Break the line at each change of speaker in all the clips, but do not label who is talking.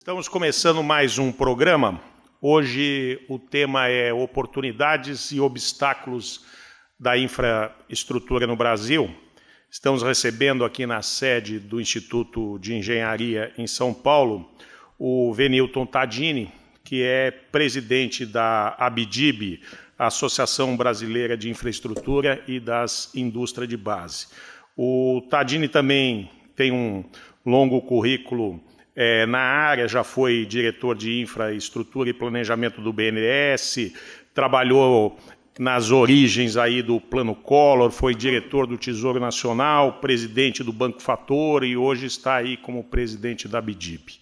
Estamos começando mais um programa. Hoje o tema é oportunidades e obstáculos da infraestrutura no Brasil. Estamos recebendo aqui na sede do Instituto de Engenharia em São Paulo o Venilton Tadini, que é presidente da ABDIB, Associação Brasileira de Infraestrutura e das Indústrias de Base. O Tadini também tem um longo currículo na área, já foi diretor de infraestrutura e planejamento do BNDES, trabalhou nas origens aí do Plano Collor, foi diretor do Tesouro Nacional, presidente do Banco Fator e hoje está aí como presidente da ABDIB.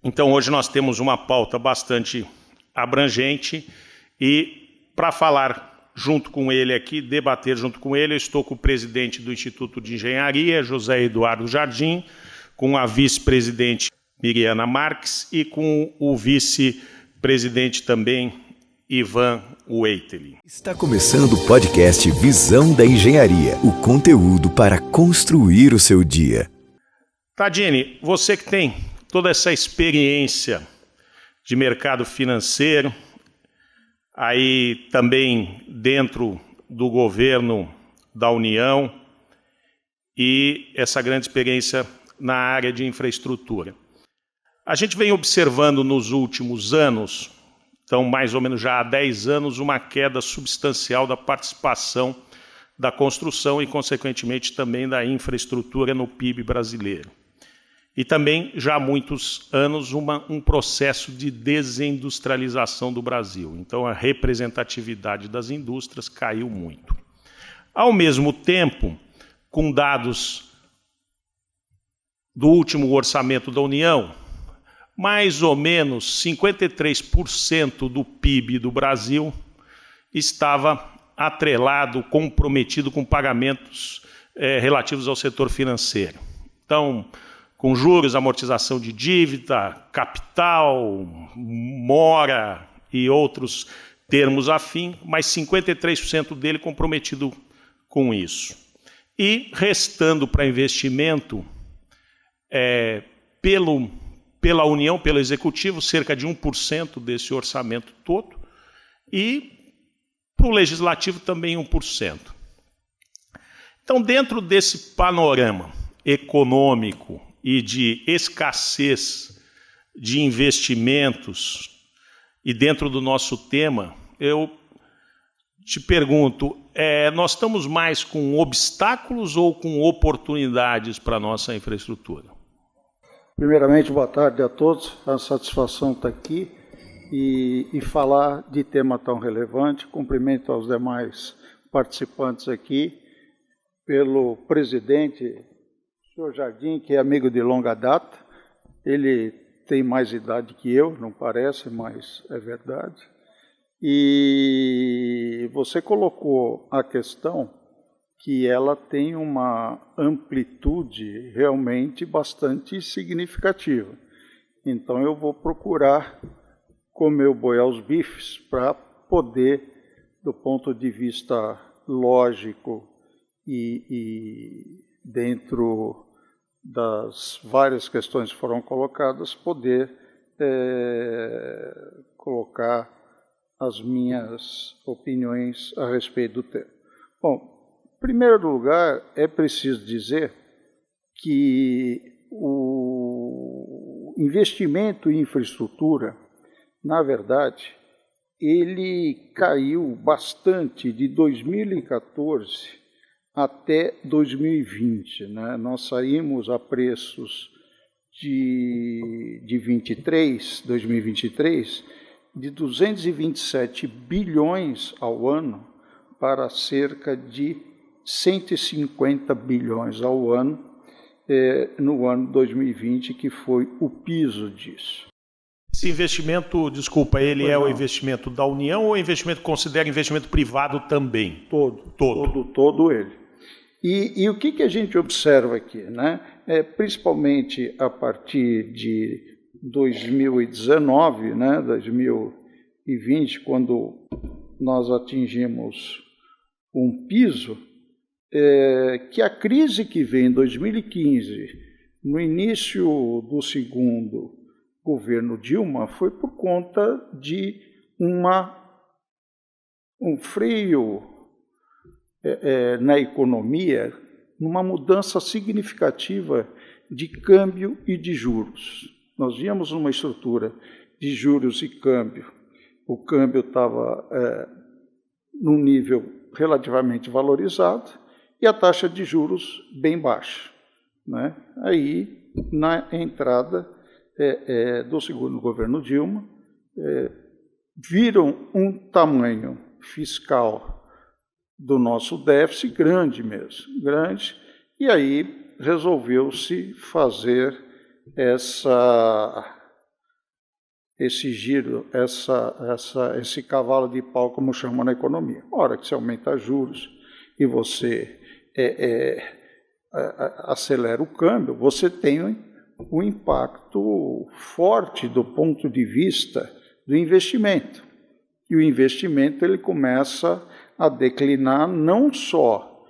Então hoje nós temos uma pauta bastante abrangente e para falar junto com ele aqui, debater junto com ele, eu estou com o presidente do Instituto de Engenharia, José Eduardo Jardim, com a vice-presidente Miriana Marques e com o vice-presidente também, Ivan Weiteli.
Está começando o podcast Visão da Engenharia, o conteúdo para construir o seu dia.
Tadini, você que tem toda essa experiência de mercado financeiro, aí também dentro do governo da União e essa grande experiência na área de infraestrutura. A gente vem observando nos últimos anos, então mais ou menos já há 10 anos, uma queda substancial da participação da construção e, consequentemente, também da infraestrutura no PIB brasileiro. E também, já há muitos anos, um processo de desindustrialização do Brasil. Então, a representatividade das indústrias caiu muito. Ao mesmo tempo, com dados do último orçamento da União, mais ou menos 53% do PIB do Brasil estava atrelado, comprometido com pagamentos relativos ao setor financeiro. Então, com juros, amortização de dívida, capital, mora e outros termos afim, mas 53% dele comprometido com isso. E restando para investimento, pela União, pelo Executivo, cerca de 1% desse orçamento todo, e para o Legislativo também 1%. Então, dentro desse panorama econômico e de escassez de investimentos, e dentro do nosso tema, eu te pergunto, nós estamos mais com obstáculos ou com oportunidades para a nossa infraestrutura?
Primeiramente, boa tarde a todos, é uma satisfação estar aqui e falar de tema tão relevante. Cumprimento aos demais participantes aqui, pelo presidente, senhor Jardim, que é amigo de longa data. Ele tem mais idade que eu, não parece, mas é verdade. E você colocou a questão que ela tem uma amplitude realmente bastante significativa. Então eu vou procurar comer o boi aos bifes para poder, do ponto de vista lógico e dentro das várias questões que foram colocadas, poder colocar as minhas opiniões a respeito do tema. Bom, em primeiro lugar, é preciso dizer que o investimento em infraestrutura, na verdade, ele caiu bastante de 2014 até 2020. Né? Nós saímos a preços de 2023, de 227 bilhões ao ano para cerca de 150 bilhões ao ano, no ano 2020, que foi o piso disso.
Esse investimento, desculpa, ele é o investimento da União ou o investimento considera investimento privado também?
Todo ele. E o que a gente observa aqui, né? Principalmente a partir de 2019, né? 2020, quando nós atingimos um piso, que a crise que veio em 2015 no início do segundo governo Dilma foi por conta de um freio na economia, numa mudança significativa de câmbio e de juros. Nós víamos uma estrutura de juros e câmbio. O câmbio estava num nível relativamente valorizado e a taxa de juros bem baixa, né? Aí, na entrada do segundo governo Dilma, viram um tamanho fiscal do nosso déficit grande mesmo, grande, e aí resolveu-se fazer esse giro, esse cavalo de pau, como chama na economia. A hora que você aumenta juros e você acelera o câmbio, você tem um impacto forte do ponto de vista do investimento. E o investimento ele começa a declinar não só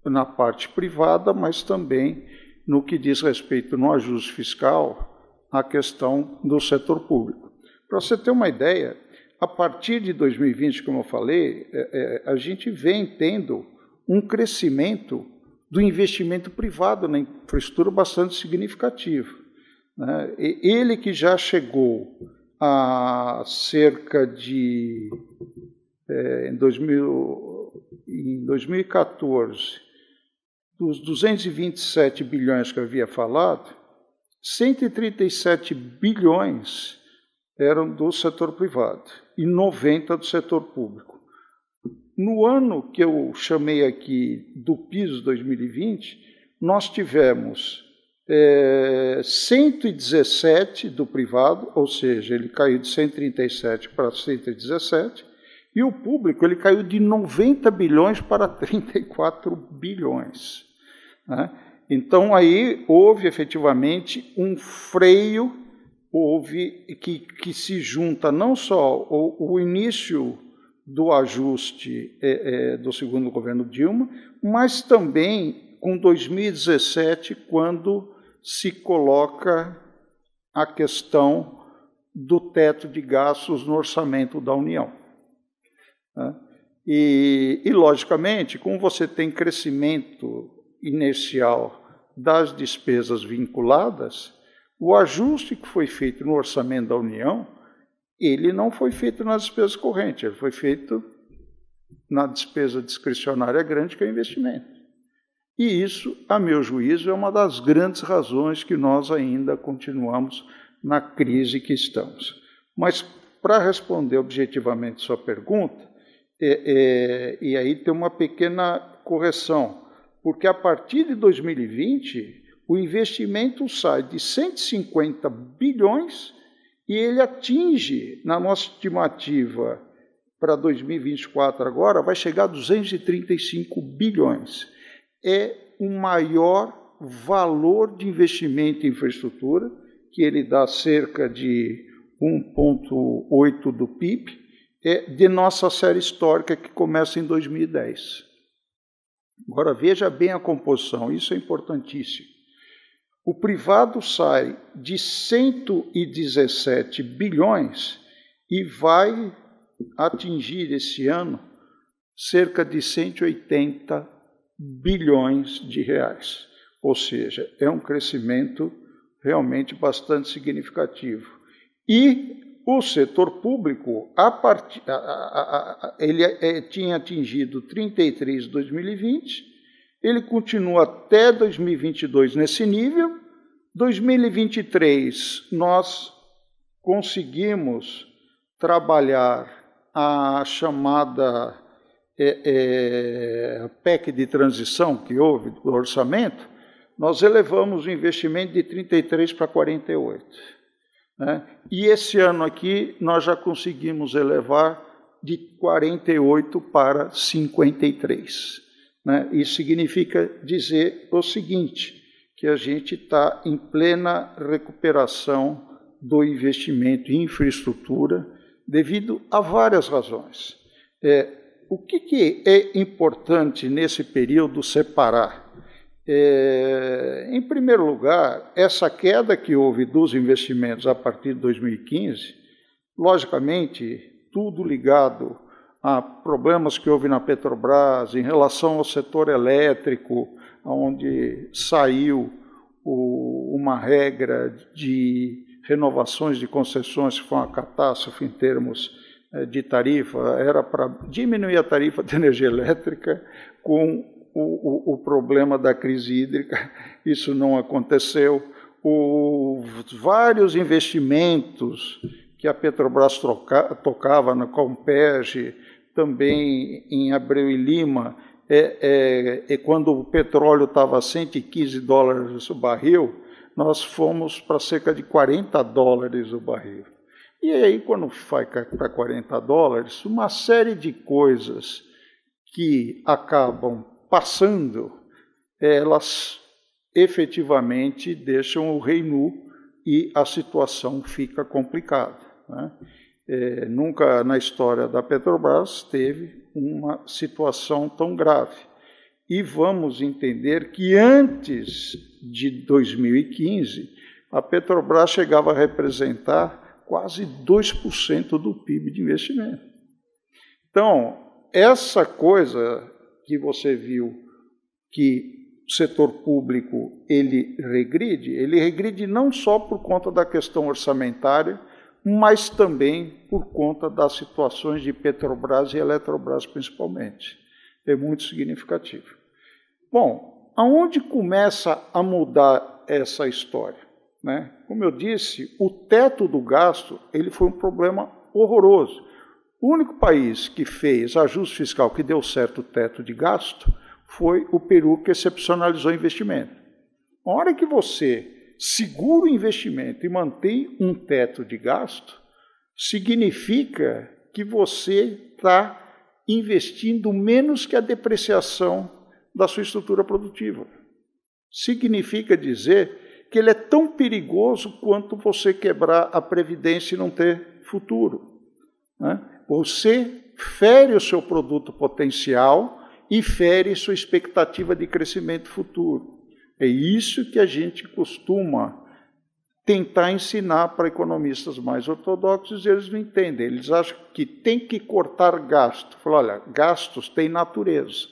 na parte privada, mas também no que diz respeito no ajuste fiscal à questão do setor público. Para você ter uma ideia, a partir de 2020, como eu falei, a gente vem tendo um crescimento do investimento privado na infraestrutura bastante significativo, né? Ele que já chegou a cerca de, em 2014, dos 227 bilhões que eu havia falado, 137 bilhões eram do setor privado e 90 do setor público. No ano que eu chamei aqui do piso 2020, nós tivemos 117 do privado, ou seja, ele caiu de 137 para 117, e o público ele caiu de 90 bilhões para 34 bilhões. Né? Então, aí houve efetivamente um freio, que se junta não só o início do ajuste do segundo governo Dilma, mas também com 2017, quando se coloca a questão do teto de gastos no orçamento da União. Né? E, logicamente, como você tem crescimento inicial das despesas vinculadas, o ajuste que foi feito no orçamento da União, ele não foi feito nas despesas correntes, ele foi feito na despesa discricionária grande, que é o investimento. E isso, a meu juízo, é uma das grandes razões que nós ainda continuamos na crise que estamos. Mas, para responder objetivamente sua pergunta, e aí tem uma pequena correção, porque a partir de 2020, o investimento sai de 150 bilhões e ele atinge, na nossa estimativa para 2024 agora, vai chegar a 235 bilhões. É o maior valor de investimento em infraestrutura, que ele dá cerca de 1,8% do PIB, de nossa série histórica, que começa em 2010. Agora, veja bem a composição, isso é importantíssimo. O privado sai de 117 bilhões e vai atingir esse ano cerca de 180 bilhões de reais. Ou seja, é um crescimento realmente bastante significativo. E o setor público, ele tinha atingido 33 em 2020, ele continua até 2022 nesse nível. 2023, nós conseguimos trabalhar a chamada PEC de transição que houve do orçamento, nós elevamos o investimento de 33 para 48. Né? E esse ano aqui, nós já conseguimos elevar de 48 para 53. Né? Isso significa dizer o seguinte, que a gente está em plena recuperação do investimento em infraestrutura devido a várias razões. O que é importante nesse período separar? Em primeiro lugar, essa queda que houve dos investimentos a partir de 2015, logicamente, tudo ligado a problemas que houve na Petrobras em relação ao setor elétrico, onde saiu uma regra de renovações de concessões que foi uma catástrofe em termos de tarifa, era para diminuir a tarifa de energia elétrica com o problema da crise hídrica. Isso não aconteceu. Vários investimentos que a Petrobras tocava na Comperj, também em Abreu e Lima, quando o petróleo estava a $115 o barril, nós fomos para cerca de $40 o barril. E aí, quando vai para $40, uma série de coisas que acabam passando, elas efetivamente deixam o rei nu e a situação fica complicada, né? Nunca na história da Petrobras teve uma situação tão grave. E vamos entender que antes de 2015, a Petrobras chegava a representar quase 2% do PIB de investimento. Então, essa coisa que você viu que o setor público ele regride não só por conta da questão orçamentária, mas também por conta das situações de Petrobras e Eletrobras principalmente. É muito significativo. Bom, aonde começa a mudar essa história, né? Como eu disse, o teto do gasto ele foi um problema horroroso. O único país que fez ajuste fiscal que deu certo o teto de gasto foi o Peru, que excepcionalizou o investimento. A hora que você segura o investimento e mantém um teto de gasto, significa que você está investindo menos que a depreciação da sua estrutura produtiva. Significa dizer que ele é tão perigoso quanto você quebrar a Previdência e não ter futuro, né? Você fere o seu produto potencial e fere sua expectativa de crescimento futuro. É isso que a gente costuma tentar ensinar para economistas mais ortodoxos, e eles não entendem. Eles acham que tem que cortar gasto. Falam, olha, gastos têm natureza.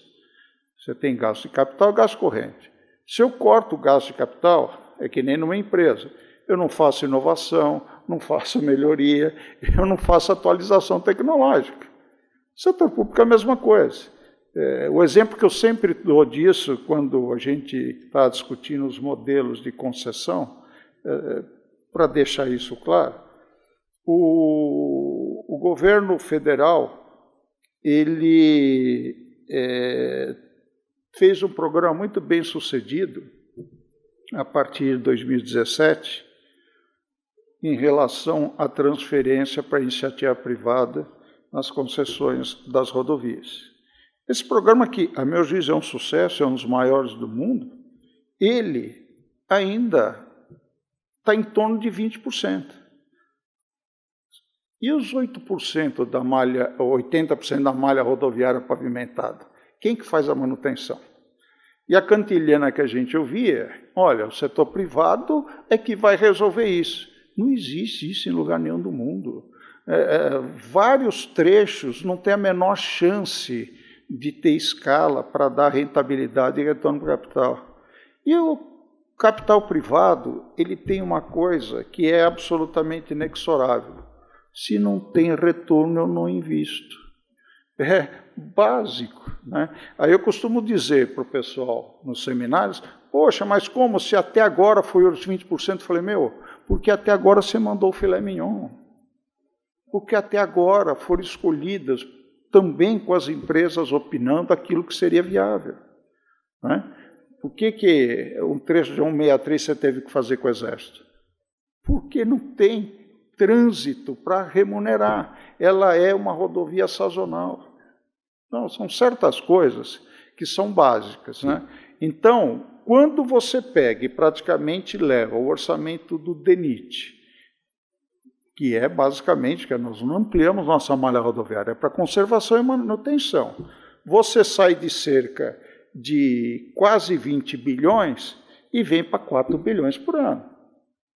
Você tem gasto de capital e gasto corrente. Se eu corto o gasto de capital, é que nem numa empresa. Eu não faço inovação, não faço melhoria, eu não faço atualização tecnológica. O setor público é a mesma coisa. O exemplo que eu sempre dou disso, quando a gente está discutindo os modelos de concessão, para deixar isso claro, o governo federal ele fez um programa muito bem sucedido a partir de 2017 em relação à transferência para a iniciativa privada nas concessões das rodovias. Esse programa, que, a meu juízo, é um sucesso, é um dos maiores do mundo, ele ainda está em torno de 20%. E os 8% da malha, ou 80% da malha rodoviária pavimentada? Quem que faz a manutenção? E a cantilena que a gente ouvia, olha, o setor privado é que vai resolver isso. Não existe isso em lugar nenhum do mundo. Vários trechos não têm a menor chance de ter escala para dar rentabilidade e retorno para o capital. E o capital privado, ele tem uma coisa que é absolutamente inexorável. Se não tem retorno, eu não invisto. É básico, né? Aí eu costumo dizer para o pessoal nos seminários, poxa, mas como se até agora foi os 20%? Eu falei, porque até agora você mandou o filé mignon. Porque até agora foram escolhidas também com as empresas opinando aquilo que seria viável, né? Por que um trecho de 163 você teve que fazer com o Exército? Porque não tem trânsito para remunerar. Ela é uma rodovia sazonal. Não, são certas coisas que são básicas, né? Então, quando você pega e praticamente leva o orçamento do DENIT, que é basicamente, que nós não ampliamos nossa malha rodoviária, é para conservação e manutenção. Você sai de cerca de quase 20 bilhões e vem para 4 bilhões por ano.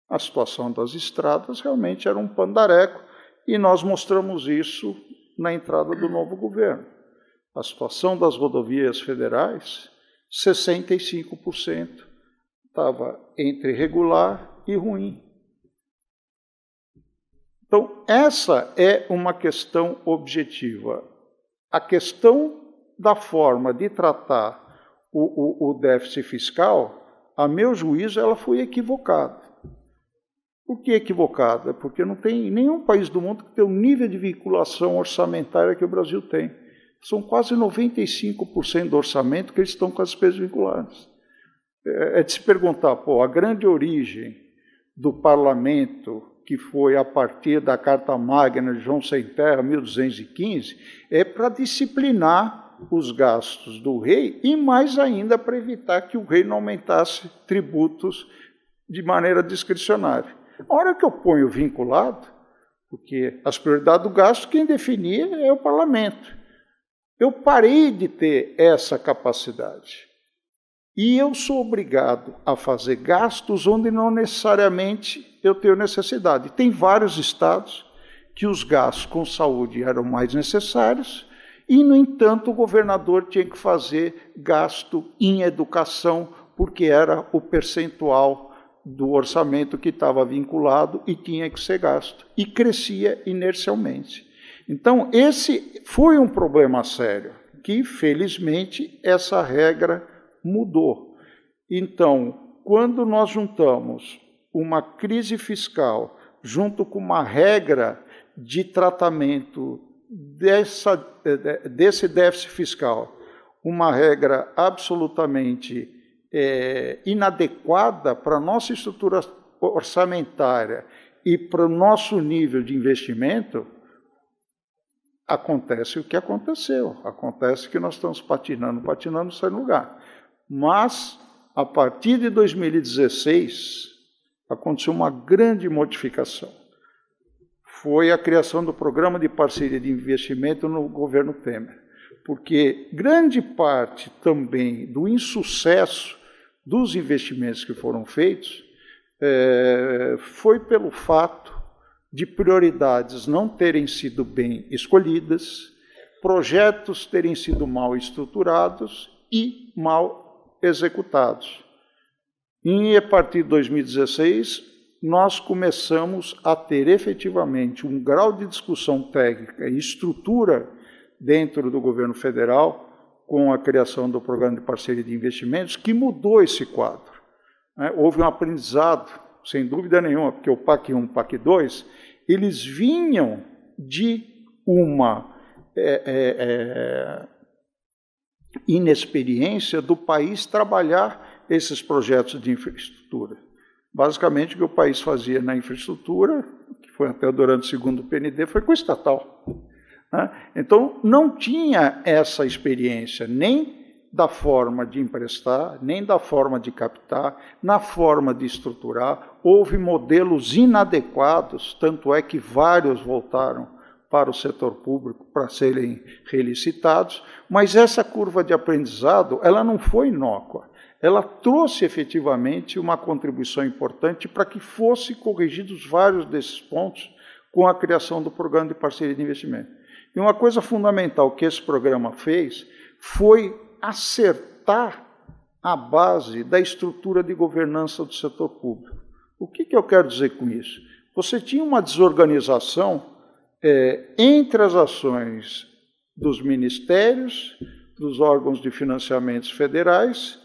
A situação das estradas realmente era um pandareco e nós mostramos isso na entrada do novo governo. A situação das rodovias federais, 65% estava entre regular e ruim. Então, essa é uma questão objetiva. A questão da forma de tratar o déficit fiscal, a meu juízo, ela foi equivocada. Por que equivocada? Porque não tem nenhum país do mundo que tenha o nível de vinculação orçamentária que o Brasil tem. São quase 95% do orçamento que eles estão com as despesas vinculadas. É de se perguntar, a grande origem do parlamento, que foi a partir da Carta Magna de João Sem Terra, 1215, é para disciplinar os gastos do rei e, mais ainda, para evitar que o rei não aumentasse tributos de maneira discricionária. A hora que eu ponho vinculado, porque as prioridades do gasto, quem definia é o parlamento. Eu parei de ter essa capacidade. E eu sou obrigado a fazer gastos onde não necessariamente eu tenho necessidade. Tem vários estados que os gastos com saúde eram mais necessários e, no entanto, o governador tinha que fazer gasto em educação porque era o percentual do orçamento que estava vinculado e tinha que ser gasto. E crescia inercialmente. Então, esse foi um problema sério, que, felizmente, essa regra mudou. Então, quando nós juntamos uma crise fiscal junto com uma regra de tratamento desse déficit fiscal, uma regra absolutamente inadequada para a nossa estrutura orçamentária e para o nosso nível de investimento, acontece o que aconteceu. Acontece que nós estamos patinando sem lugar. Mas, a partir de 2016, aconteceu uma grande modificação. Foi a criação do Programa de Parceria de Investimento no governo Temer. Porque grande parte também do insucesso dos investimentos que foram feitos foi pelo fato de prioridades não terem sido bem escolhidas, projetos terem sido mal estruturados e mal executados. E, a partir de 2016, nós começamos a ter efetivamente um grau de discussão técnica e estrutura dentro do governo federal, com a criação do Programa de Parceria de Investimentos, que mudou esse quadro. Houve um aprendizado, sem dúvida nenhuma, porque o PAC 1 e o PAC 2, eles vinham de uma inexperiência do país trabalhar esses projetos de infraestrutura. Basicamente, o que o país fazia na infraestrutura, que foi até durante o segundo PND, foi com o estatal. Então, não tinha essa experiência, nem da forma de emprestar, nem da forma de captar, na forma de estruturar. Houve modelos inadequados, tanto é que vários voltaram para o setor público para serem relicitados, mas essa curva de aprendizado, ela não foi inócua. Ela trouxe efetivamente uma contribuição importante para que fossem corrigidos vários desses pontos com a criação do Programa de Parceria de Investimento. E uma coisa fundamental que esse programa fez foi acertar a base da estrutura de governança do setor público. O que eu quero dizer com isso? Você tinha uma desorganização entre as ações dos ministérios, dos órgãos de financiamentos federais,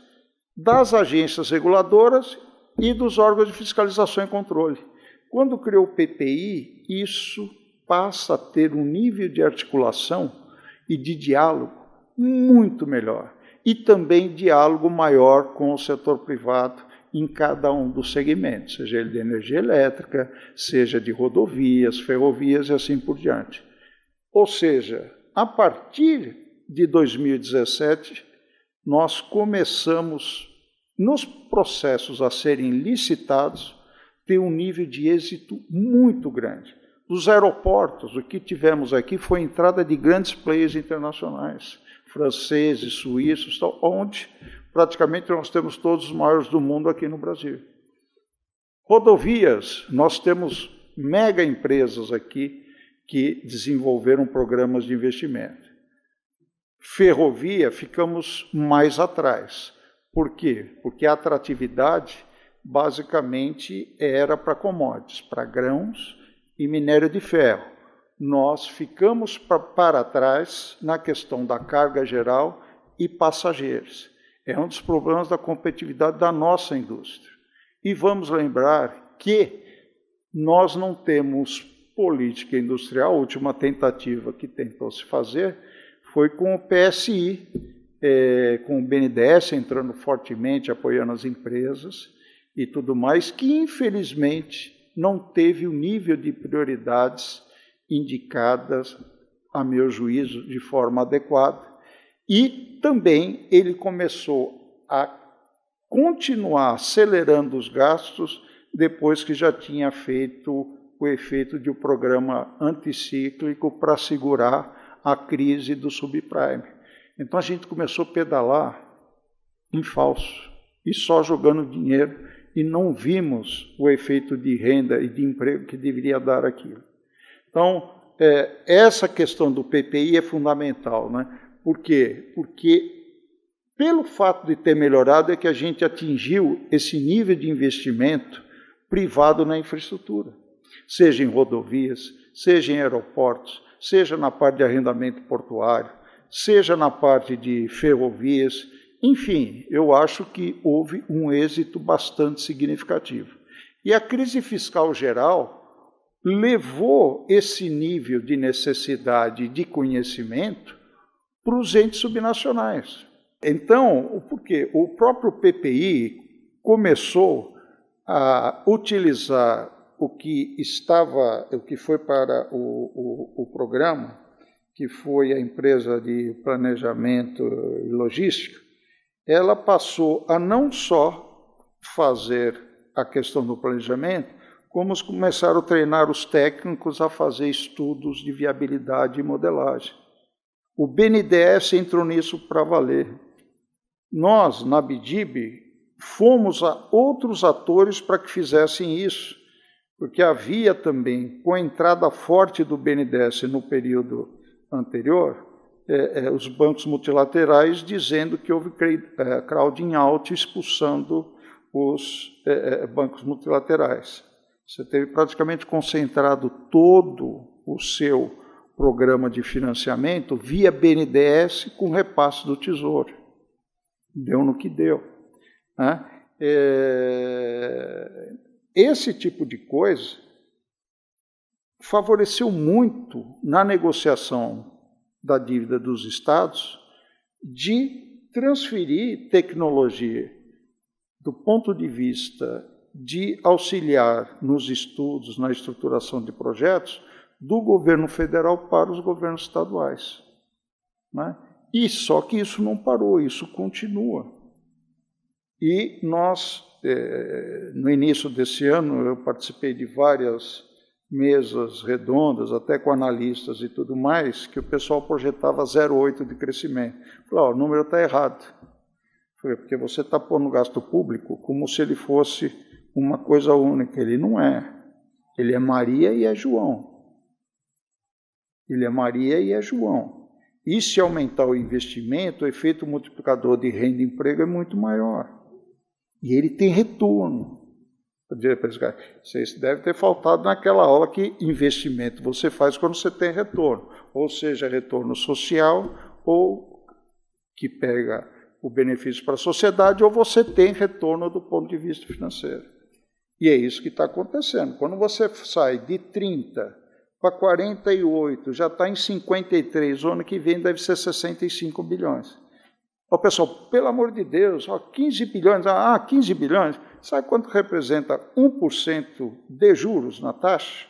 das agências reguladoras e dos órgãos de fiscalização e controle. Quando criou o PPI, isso passa a ter um nível de articulação e de diálogo muito melhor. E também diálogo maior com o setor privado em cada um dos segmentos, seja ele de energia elétrica, seja de rodovias, ferrovias e assim por diante. Ou seja, a partir de 2017, nós começamos, nos processos a serem licitados, ter um nível de êxito muito grande. Dos aeroportos, o que tivemos aqui foi a entrada de grandes players internacionais. franceses, suíços, onde praticamente nós temos todos os maiores do mundo aqui no Brasil. Rodovias, nós temos mega empresas aqui que desenvolveram programas de investimento. Ferrovia, ficamos mais atrás. Por quê? Porque a atratividade basicamente era para commodities, para grãos e minério de ferro. Nós ficamos para trás na questão da carga geral e passageiros. É um dos problemas da competitividade da nossa indústria. E vamos lembrar que nós não temos política industrial. A última tentativa que tentou se fazer foi com o PSI, com o BNDES entrando fortemente, apoiando as empresas e tudo mais, que infelizmente não teve o nível de prioridades indicadas, a meu juízo, de forma adequada. E também ele começou a continuar acelerando os gastos depois que já tinha feito o efeito de um programa anticíclico para segurar a crise do subprime. Então a gente começou a pedalar em falso e só jogando dinheiro e não vimos o efeito de renda e de emprego que deveria dar aquilo. Então, essa questão do PPI é fundamental, né? Por quê? Porque pelo fato de ter melhorado é que a gente atingiu esse nível de investimento privado na infraestrutura, seja em rodovias, seja em aeroportos, seja na parte de arrendamento portuário, seja na parte de ferrovias. Enfim, eu acho que houve um êxito bastante significativo. E a crise fiscal geral levou esse nível de necessidade de conhecimento para os entes subnacionais. Então, por quê? O próprio PPI começou a utilizar o que foi para o programa, que foi a empresa de planejamento e logística. Ela passou a não só fazer a questão do planejamento, como começaram a treinar os técnicos a fazer estudos de viabilidade e modelagem. O BNDES entrou nisso para valer. Nós, na BDIB, fomos a outros atores para que fizessem isso, porque havia também, com a entrada forte do BNDES no período anterior, os bancos multilaterais dizendo que houve crowding out, expulsando os bancos multilaterais. Você teve praticamente concentrado todo o seu programa de financiamento via BNDES com repasse do Tesouro. Deu no que deu. Né? Esse tipo de coisa favoreceu muito na negociação da dívida dos Estados de transferir tecnologia do ponto de vista de auxiliar nos estudos, na estruturação de projetos, do governo federal para os governos estaduais. Né? E só que isso não parou, isso continua. E nós, no início desse ano, eu participei de várias mesas redondas, até com analistas e tudo mais, que o pessoal projetava 0,8 de crescimento. Falei, o número está errado. Falei, porque você está pondo gasto público como se ele fosse uma coisa única. Ele não é. Ele é Maria e é João. Ele é Maria e é João. E se aumentar o investimento, o efeito multiplicador de renda e emprego é muito maior. E ele tem retorno. Vocês devem ter faltado naquela aula que investimento você faz quando você tem retorno. Ou seja, retorno social, ou que pega o benefício para a sociedade, ou você tem retorno do ponto de vista financeiro. E é isso que está acontecendo. Quando você sai de 30 para 48, já está em 53, o ano que vem deve ser 65 bilhões. Pessoal, pelo amor de Deus, 15 bilhões, 15 bilhões, sabe quanto representa 1% de juros na taxa?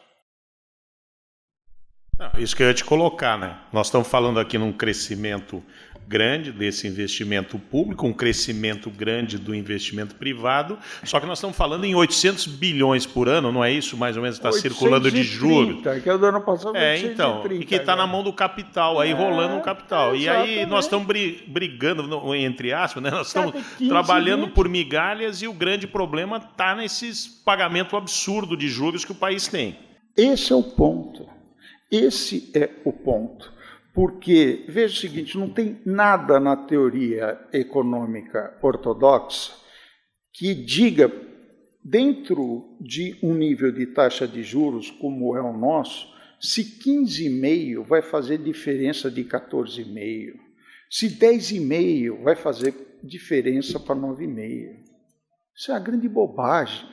Isso que eu ia te colocar, né? Nós estamos falando aqui num crescimento grande desse investimento público, um crescimento grande do investimento privado, só que nós estamos falando em 800 bilhões por ano, não é isso? Mais ou menos está circulando de juros.
Que é o do ano passado, 830,
então, e que está na mão do capital, aí rolando um capital. E aí nós estamos brigando, entre aspas, né? Nós estamos trabalhando por migalhas e o grande problema está nesses pagamentos absurdos de juros que o país tem.
Esse é o ponto. Esse é o ponto. Porque, veja o seguinte, não tem nada na teoria econômica ortodoxa que diga, dentro de um nível de taxa de juros como é o nosso, se 15,5 vai fazer diferença de 14,5, se 10,5 vai fazer diferença para 9,5. Isso é uma grande bobagem.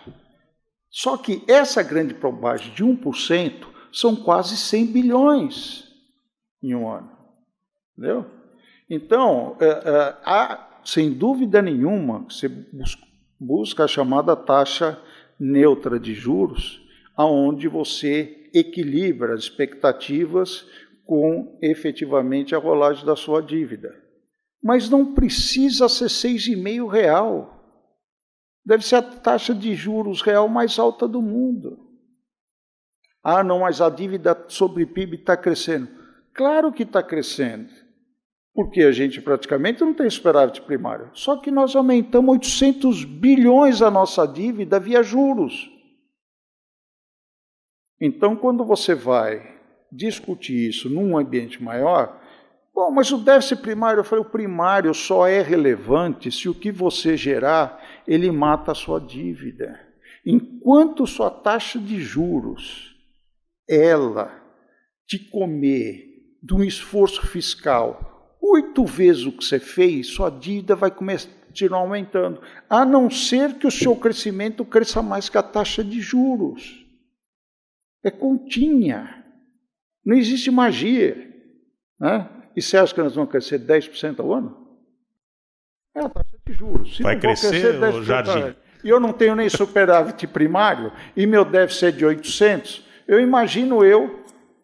Só que essa grande bobagem de 1% são quase 100 bilhões em um ano. Entendeu? Então, há, sem dúvida nenhuma, você busca a chamada taxa neutra de juros, aonde você equilibra as expectativas com, efetivamente, a rolagem da sua dívida. Mas não precisa ser 6,5 real. Deve ser a taxa de juros real mais alta do mundo. Ah, não, mas a dívida sobre PIB está crescendo. Claro que está crescendo, porque a gente praticamente não tem superávit primário. Só que nós aumentamos 800 bilhões a nossa dívida via juros. Então, quando você vai discutir isso num ambiente maior, bom, mas o déficit primário, eu falei, o primário só é relevante se o que você gerar, ele mata a sua dívida. Enquanto sua taxa de juros, ela te comer de um esforço fiscal 8 vezes o que você fez, sua dívida vai continuar aumentando, a não ser que o seu crescimento cresça mais que a taxa de juros. É continha. Não existe magia. Né? E você acha que nós vamos crescer 10% ao ano? É a taxa de juros. Se
vai crescer 10% Jardim.
E eu não tenho nem superávit primário, e meu déficit é de 800, eu imagino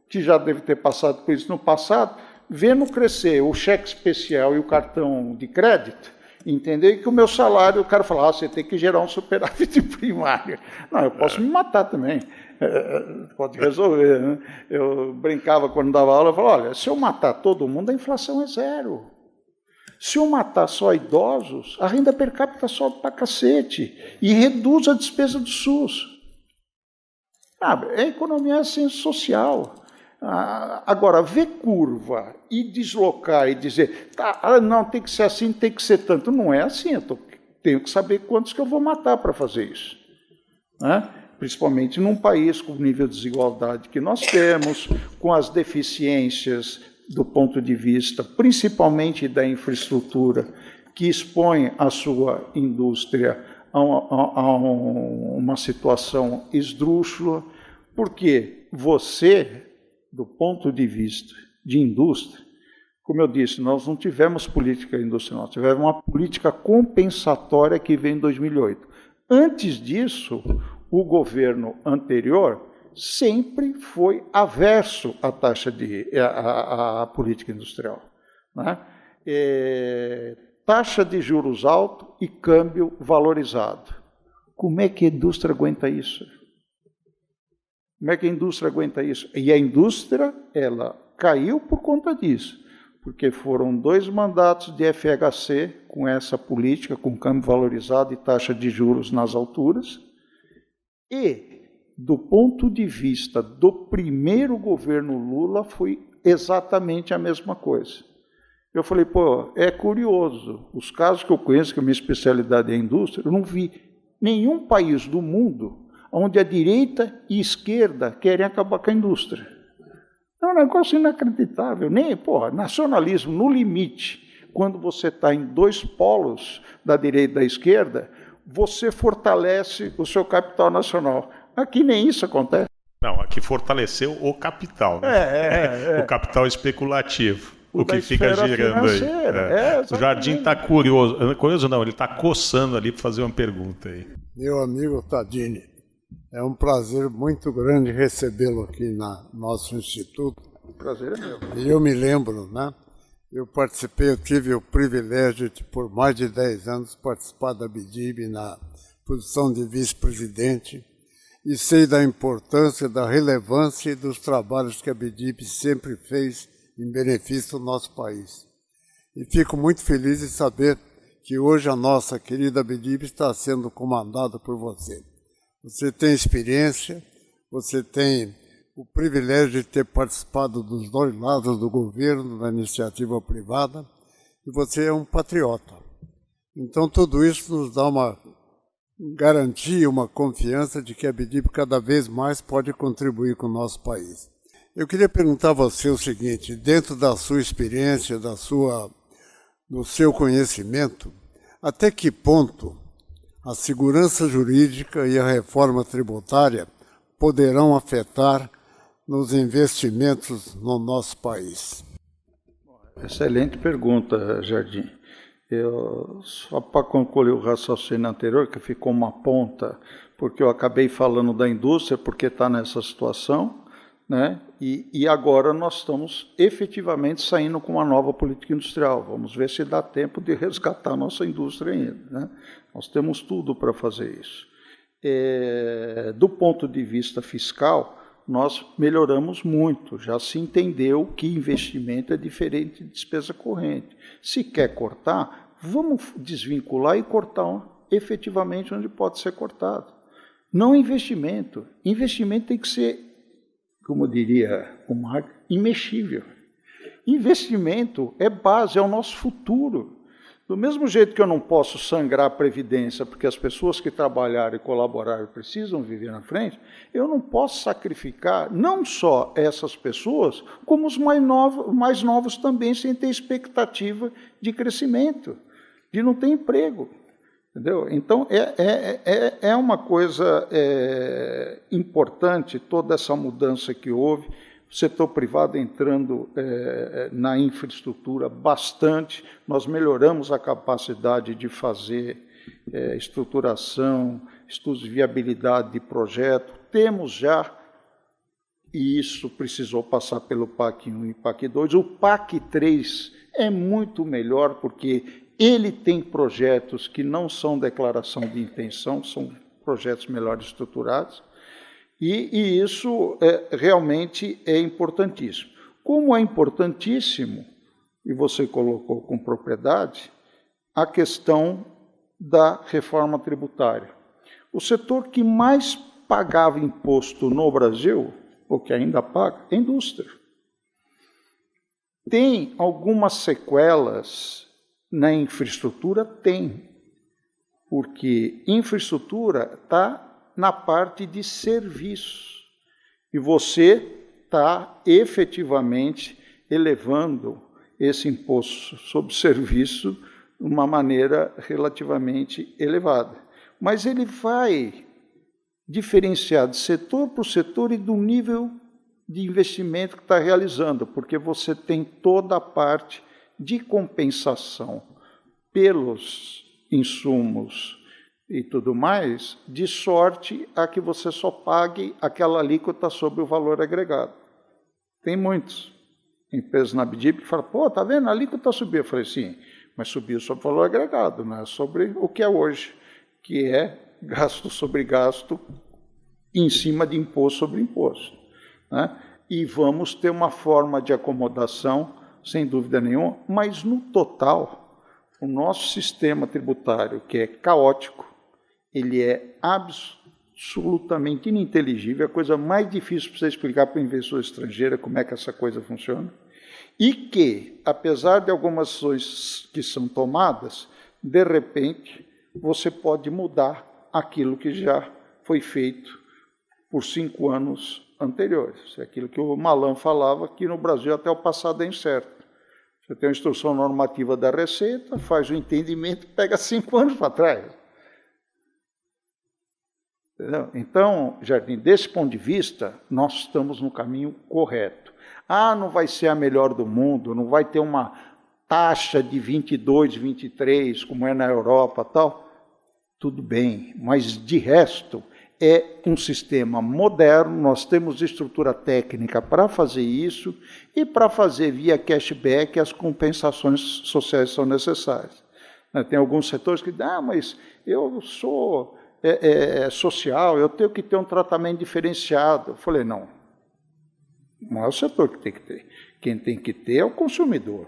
que já deve ter passado por isso no passado, vendo crescer o cheque especial e o cartão de crédito, entender que o meu salário, o cara fala, você tem que gerar um superávit primário. Não, eu posso me matar também. Pode resolver, né? Eu brincava quando dava aula, eu falava, olha, se eu matar todo mundo, a inflação é zero. Se eu matar só idosos, a renda per capita sobe pra cacete e reduz a despesa do SUS. A economia é ciência social. Agora, ver curva e deslocar e dizer, não, tem que ser assim, tem que ser tanto. Não é assim, tenho que saber quantos que eu vou matar para fazer isso. Né? Principalmente num país com o nível de desigualdade que nós temos, com as deficiências do ponto de vista, principalmente da infraestrutura, que expõe a sua indústria a uma situação esdrúxula, porque você, do ponto de vista de indústria, como eu disse, nós não tivemos política industrial, nós tivemos uma política compensatória que veio em 2008. Antes disso, o governo anterior sempre foi averso à à política industrial. Né? Taxa de juros alta e câmbio valorizado. Como é que a indústria aguenta isso? Como é que a indústria aguenta isso? E a indústria, ela caiu por conta disso, porque foram 2 mandatos de FHC com essa política, com câmbio valorizado e taxa de juros nas alturas, e, do ponto de vista do primeiro governo Lula, foi exatamente a mesma coisa. Eu falei, é curioso, os casos que eu conheço, que a minha especialidade é a indústria, eu não vi nenhum país do mundo onde a direita e a esquerda querem acabar com a indústria. É um negócio inacreditável. Nacionalismo no limite. Quando você está em 2 polos, da direita e da esquerda, você fortalece o seu capital nacional. Aqui nem isso acontece.
Não, aqui fortaleceu o capital. Né? O capital especulativo. O que fica girando aí. O Jardim está curioso. Curioso não, ele está coçando ali para fazer uma pergunta aí.
Meu amigo Tadini, é um prazer muito grande recebê-lo aqui no nosso instituto.
O prazer é meu.
E eu me lembro, né, eu tive o privilégio de, por mais de 10 anos, participar da BDIB na posição de vice-presidente e sei da importância, da relevância e dos trabalhos que a BDIB sempre fez em benefício do nosso país. E fico muito feliz de saber que hoje a nossa querida BDIB está sendo comandada por você. Você tem experiência, você tem o privilégio de ter participado dos dois lados do governo, da iniciativa privada, e você é um patriota. Então, tudo isso nos dá uma garantia, uma confiança de que a BDIB cada vez mais pode contribuir com o nosso país. Eu queria perguntar a você o seguinte, dentro da sua experiência, do seu conhecimento, até que ponto a segurança jurídica e a reforma tributária poderão afetar nos investimentos no nosso país?
Excelente pergunta, Jardim. Só para concluir o raciocínio anterior, que ficou uma ponta, porque eu acabei falando da indústria, porque está nessa situação, né? E agora nós estamos efetivamente saindo com uma nova política industrial. Vamos ver se dá tempo de resgatar a nossa indústria ainda, né? Nós temos tudo para fazer isso. Do ponto de vista fiscal, nós melhoramos muito, já se entendeu que investimento é diferente de despesa corrente. Se quer cortar, vamos desvincular e cortar efetivamente onde pode ser cortado. Não investimento. Investimento tem que ser, como diria o Marx, imexível. Investimento é base, é o nosso futuro. Do mesmo jeito que eu não posso sangrar a Previdência, porque as pessoas que trabalharam e colaboraram precisam viver na frente, eu não posso sacrificar não só essas pessoas, como os mais novos também, sem ter expectativa de crescimento, de não ter emprego. Entendeu? Então, é uma coisa importante toda essa mudança que houve, o setor privado entrando na infraestrutura bastante, nós melhoramos a capacidade de fazer estruturação, estudos de viabilidade de projeto, temos já, e isso precisou passar pelo PAC 1 e PAC 2, o PAC 3 é muito melhor, porque ele tem projetos que não são declaração de intenção, são projetos melhor estruturados, e isso realmente é importantíssimo. Como é importantíssimo, e você colocou com propriedade, a questão da reforma tributária. O setor que mais pagava imposto no Brasil, ou que ainda paga, é a indústria. Tem algumas sequelas na infraestrutura? Tem, porque infraestrutura está na parte de serviços, e você está efetivamente elevando esse imposto sobre serviço de uma maneira relativamente elevada. Mas ele vai diferenciar de setor para setor e do nível de investimento que está realizando, porque você tem toda a parte de compensação pelos insumos e tudo mais, de sorte a que você só pague aquela alíquota sobre o valor agregado. Tem muitos empresas na BDIB que falam, pô, tá vendo, a alíquota subiu. Eu falei, sim, mas subiu sobre o valor agregado, não é sobre o que é hoje, que é gasto sobre gasto em cima de imposto sobre imposto, né? E vamos ter uma forma de acomodação, sem dúvida nenhuma, mas no total, o nosso sistema tributário, que é caótico, ele é absolutamente ininteligível, é a coisa mais difícil para você explicar para o investidor estrangeiro como é que essa coisa funciona, e que, apesar de algumas ações que são tomadas, de repente, você pode mudar aquilo que já foi feito por 5 anos anteriores. É aquilo que o Malan falava, que no Brasil até o passado é incerto. Você tem uma instrução normativa da Receita, faz o entendimento, pega 5 anos para trás. Entendeu? Então, Jardim, desse ponto de vista, nós estamos no caminho correto. Não vai ser a melhor do mundo, não vai ter uma taxa de 22, 23, como é na Europa, tal. Tudo bem, mas de resto, é um sistema moderno, nós temos estrutura técnica para fazer isso e para fazer via cashback as compensações sociais são necessárias. Tem alguns setores que dizem, mas eu sou social, eu tenho que ter um tratamento diferenciado. Eu falei, não é o setor que tem que ter. Quem tem que ter é o consumidor.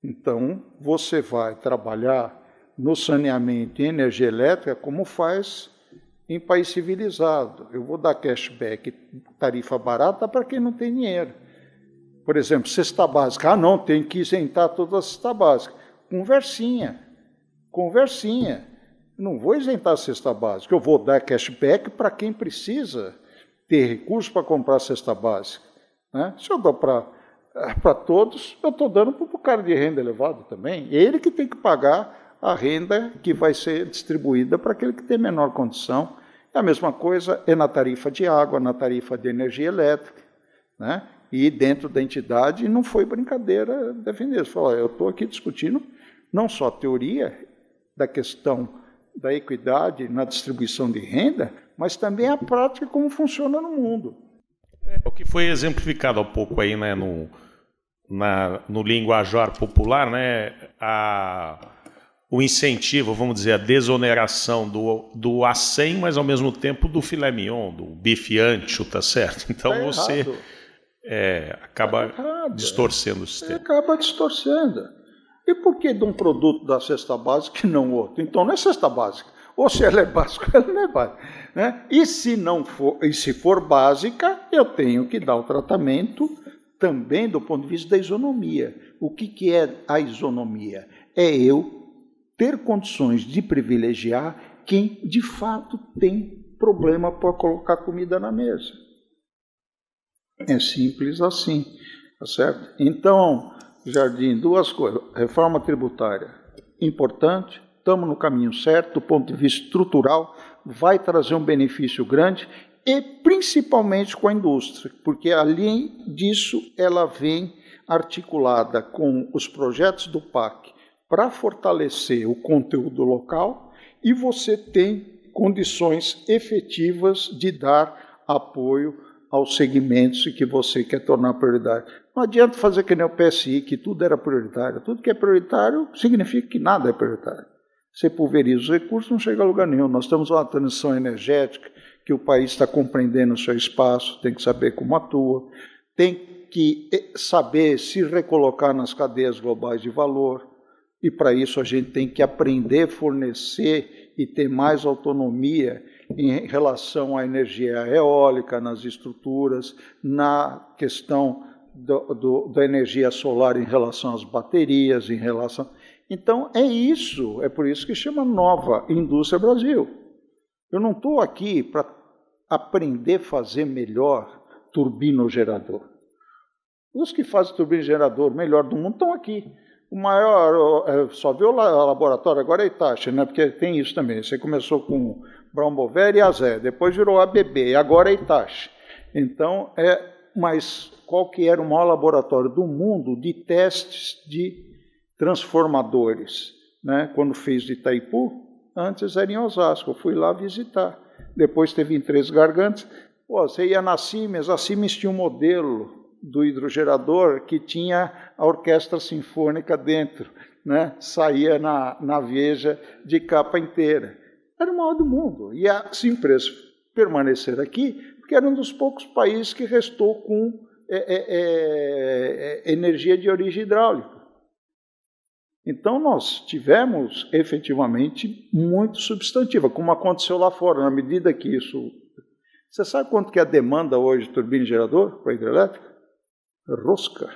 Então, você vai trabalhar no saneamento e energia elétrica como faz em país civilizado. Eu vou dar cashback, tarifa barata para quem não tem dinheiro. Por exemplo, cesta básica. Não, tem que isentar toda a cesta básica. Conversinha. Não vou isentar a cesta básica. Eu vou dar cashback para quem precisa ter recursos para comprar a cesta básica. Né? Se eu dou para todos, eu estou dando para o cara de renda elevada também. É ele que tem que pagar a renda que vai ser distribuída para aquele que tem menor condição. A mesma coisa é na tarifa de água, na tarifa de energia elétrica. Né? E dentro da entidade não foi brincadeira defender isso. Falar, eu estou aqui discutindo não só a teoria da questão da equidade na distribuição de renda, mas também a prática como funciona no mundo.
O que foi exemplificado há pouco aí, né, no linguajar popular, né, o incentivo, vamos dizer, a desoneração do A100, mas ao mesmo tempo do filé mignon, do bife ancho, tá certo? Então você acaba distorcendo o sistema.
Acaba distorcendo. E por que de um produto da cesta básica e não outro? Então não é cesta básica. Ou se ela é básica, ela não é básica. Né? E se for básica, eu tenho que dar o tratamento também do ponto de vista da isonomia. O que é a isonomia? É eu ter condições de privilegiar quem de fato tem problema para colocar comida na mesa. É simples assim, tá certo? Então, Jardim, duas coisas. Reforma tributária, importante, estamos no caminho certo, do ponto de vista estrutural, vai trazer um benefício grande, e principalmente com a indústria, porque além disso ela vem articulada com os projetos do PAC para fortalecer o conteúdo local, e você tem condições efetivas de dar apoio aos segmentos que você quer tornar prioridade. Não adianta fazer que nem o PSI, que tudo era prioritário. Tudo que é prioritário significa que nada é prioritário. Você pulveriza os recursos, não chega a lugar nenhum. Nós temos uma transição energética, que o país está compreendendo o seu espaço, tem que saber como atua, tem que saber se recolocar nas cadeias globais de valor, e para isso a gente tem que aprender a fornecer e ter mais autonomia em relação à energia eólica, nas estruturas, na questão da energia solar em relação às baterias, em relação... Então, é isso, é por isso que chama Nova Indústria Brasil. Eu não estou aqui para aprender a fazer melhor turbino-gerador. Os que fazem turbino-gerador melhor do mundo estão aqui. O maior, só viu o laboratório, agora é Itachi, né? Porque tem isso também. Você começou com Brown Boveri e Azé, depois virou ABB, e agora é Itachi. Então, mas qual que era o maior laboratório do mundo de testes de transformadores? Né? Quando fez de Itaipu, antes era em Osasco, eu fui lá visitar. Depois teve em Três Gargantas. Você ia na Siemens, a Siemens tinha um modelo do hidrogerador que tinha a orquestra sinfônica dentro, né? Saía na Veja de capa inteira. Era o maior do mundo. E as empresas permaneceram aqui porque era um dos poucos países que restou com energia de origem hidráulica. Então, nós tivemos, efetivamente, muito substantiva, como aconteceu lá fora, na medida que isso... Você sabe quanto que é a demanda hoje de turbina e gerador para a hidrelétrica? Rosca.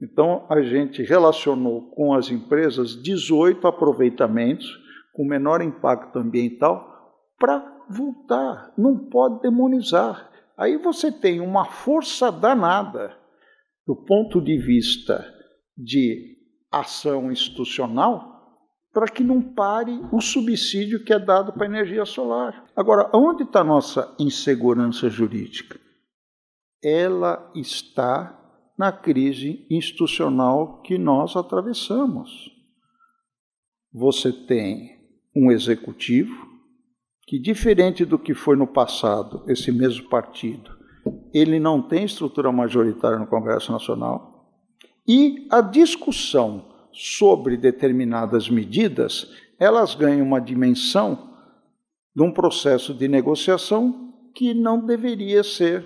Então, a gente relacionou com as empresas 18 aproveitamentos com menor impacto ambiental para voltar. Não pode demonizar. Aí você tem uma força danada do ponto de vista de ação institucional para que não pare o subsídio que é dado para a energia solar. Agora, onde está a nossa insegurança jurídica? Ela está na crise institucional que nós atravessamos. Você tem um executivo que, diferente do que foi no passado, esse mesmo partido, ele não tem estrutura majoritária no Congresso Nacional, e a discussão sobre determinadas medidas, elas ganham uma dimensão de um processo de negociação que não deveria ser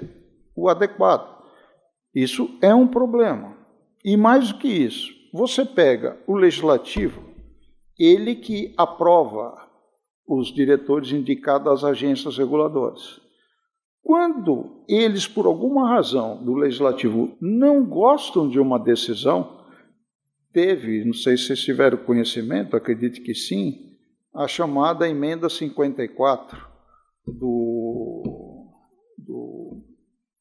o adequado. Isso é um problema. E mais do que isso, você pega o Legislativo, ele que aprova os diretores indicados às agências reguladoras. Quando eles, por alguma razão do Legislativo, não gostam de uma decisão, teve, não sei se vocês tiveram conhecimento, acredito que sim, a chamada Emenda 54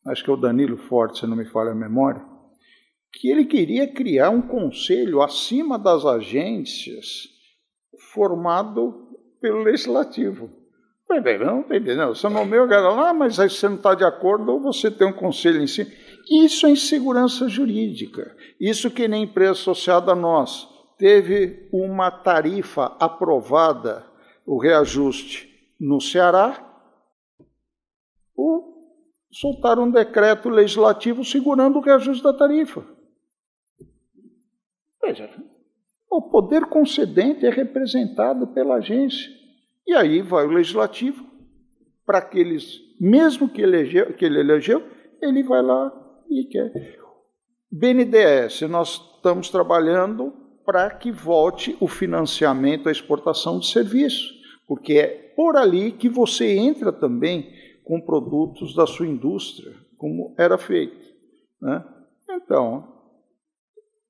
acho que é o Danilo Forte, se não me falha a memória, que ele queria criar um conselho acima das agências formado pelo Legislativo. Não está entendendo? Você nomeia o cara lá, mas aí você não está de acordo, ou você tem um conselho em cima. Isso é insegurança jurídica. Isso que nem empresa associada a nós. Teve uma tarifa aprovada, o reajuste, no Ceará, soltaram um decreto legislativo segurando o reajuste da tarifa. Veja, o poder concedente é representado pela agência. E aí vai o Legislativo, para aqueles, mesmo que ele elegeu, ele vai lá e quer. BNDES, nós estamos trabalhando para que volte o financiamento à exportação de serviços, porque é por ali que você entra também com produtos da sua indústria, como era feito, né? Então,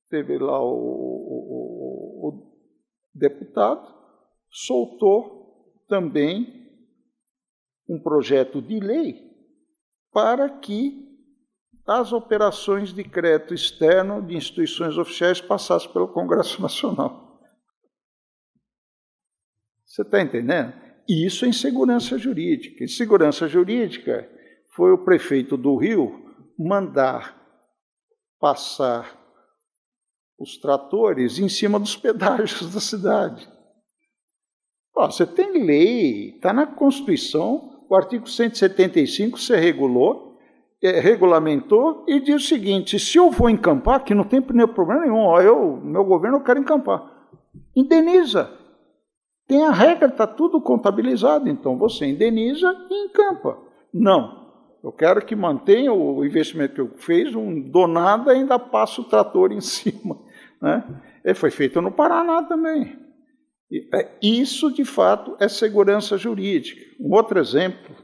teve lá o deputado, soltou também um projeto de lei para que as operações de crédito externo de instituições oficiais passassem pelo Congresso Nacional. Você está entendendo? Isso é insegurança jurídica. Insegurança jurídica foi o prefeito do Rio mandar passar os tratores em cima dos pedágios da cidade. Você tem lei, está na Constituição, o artigo 175 você regulamentou e diz o seguinte: se eu vou encampar, que não tem problema nenhum, meu governo eu quero encampar, indeniza. Tem a regra, está tudo contabilizado, então você indeniza e encampa. Não, eu quero que mantenha o investimento que eu fiz, do nada ainda passa o trator em cima, né? Foi feito no Paraná também. Isso, de fato, é segurança jurídica. Um outro exemplo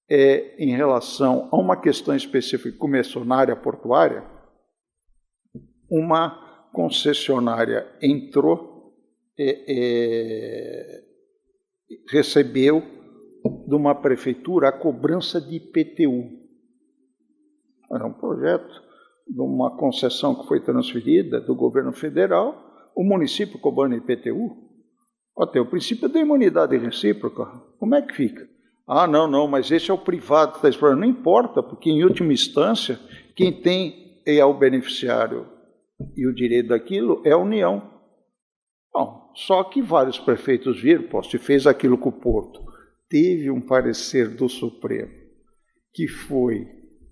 é em relação a uma questão específica que começou na área portuária. Uma concessionária entrou, recebeu de uma prefeitura a cobrança de IPTU. Era um projeto de uma concessão que foi transferida do governo federal, o município cobrando IPTU. Tem o princípio da imunidade recíproca. Como é que fica? Não, mas esse é o privado que está explorando. Não importa, porque em última instância, quem tem é o beneficiário e o direito daquilo é a União. Bom, só que vários prefeitos viram, se fez aquilo com o Porto. Teve um parecer do Supremo que foi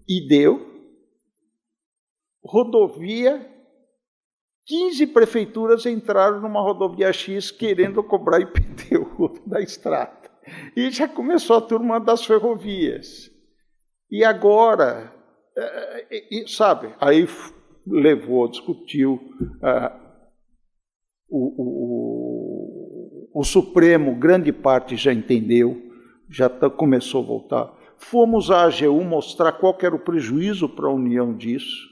e deu rodovia. 15 prefeituras entraram numa rodovia X querendo cobrar IPTU da estrada. E já começou a turma das ferrovias. E agora, sabe, aí levou, discutiu, o Supremo, grande parte já entendeu, já começou a voltar. Fomos à AGU mostrar qual que era o prejuízo para a União disso.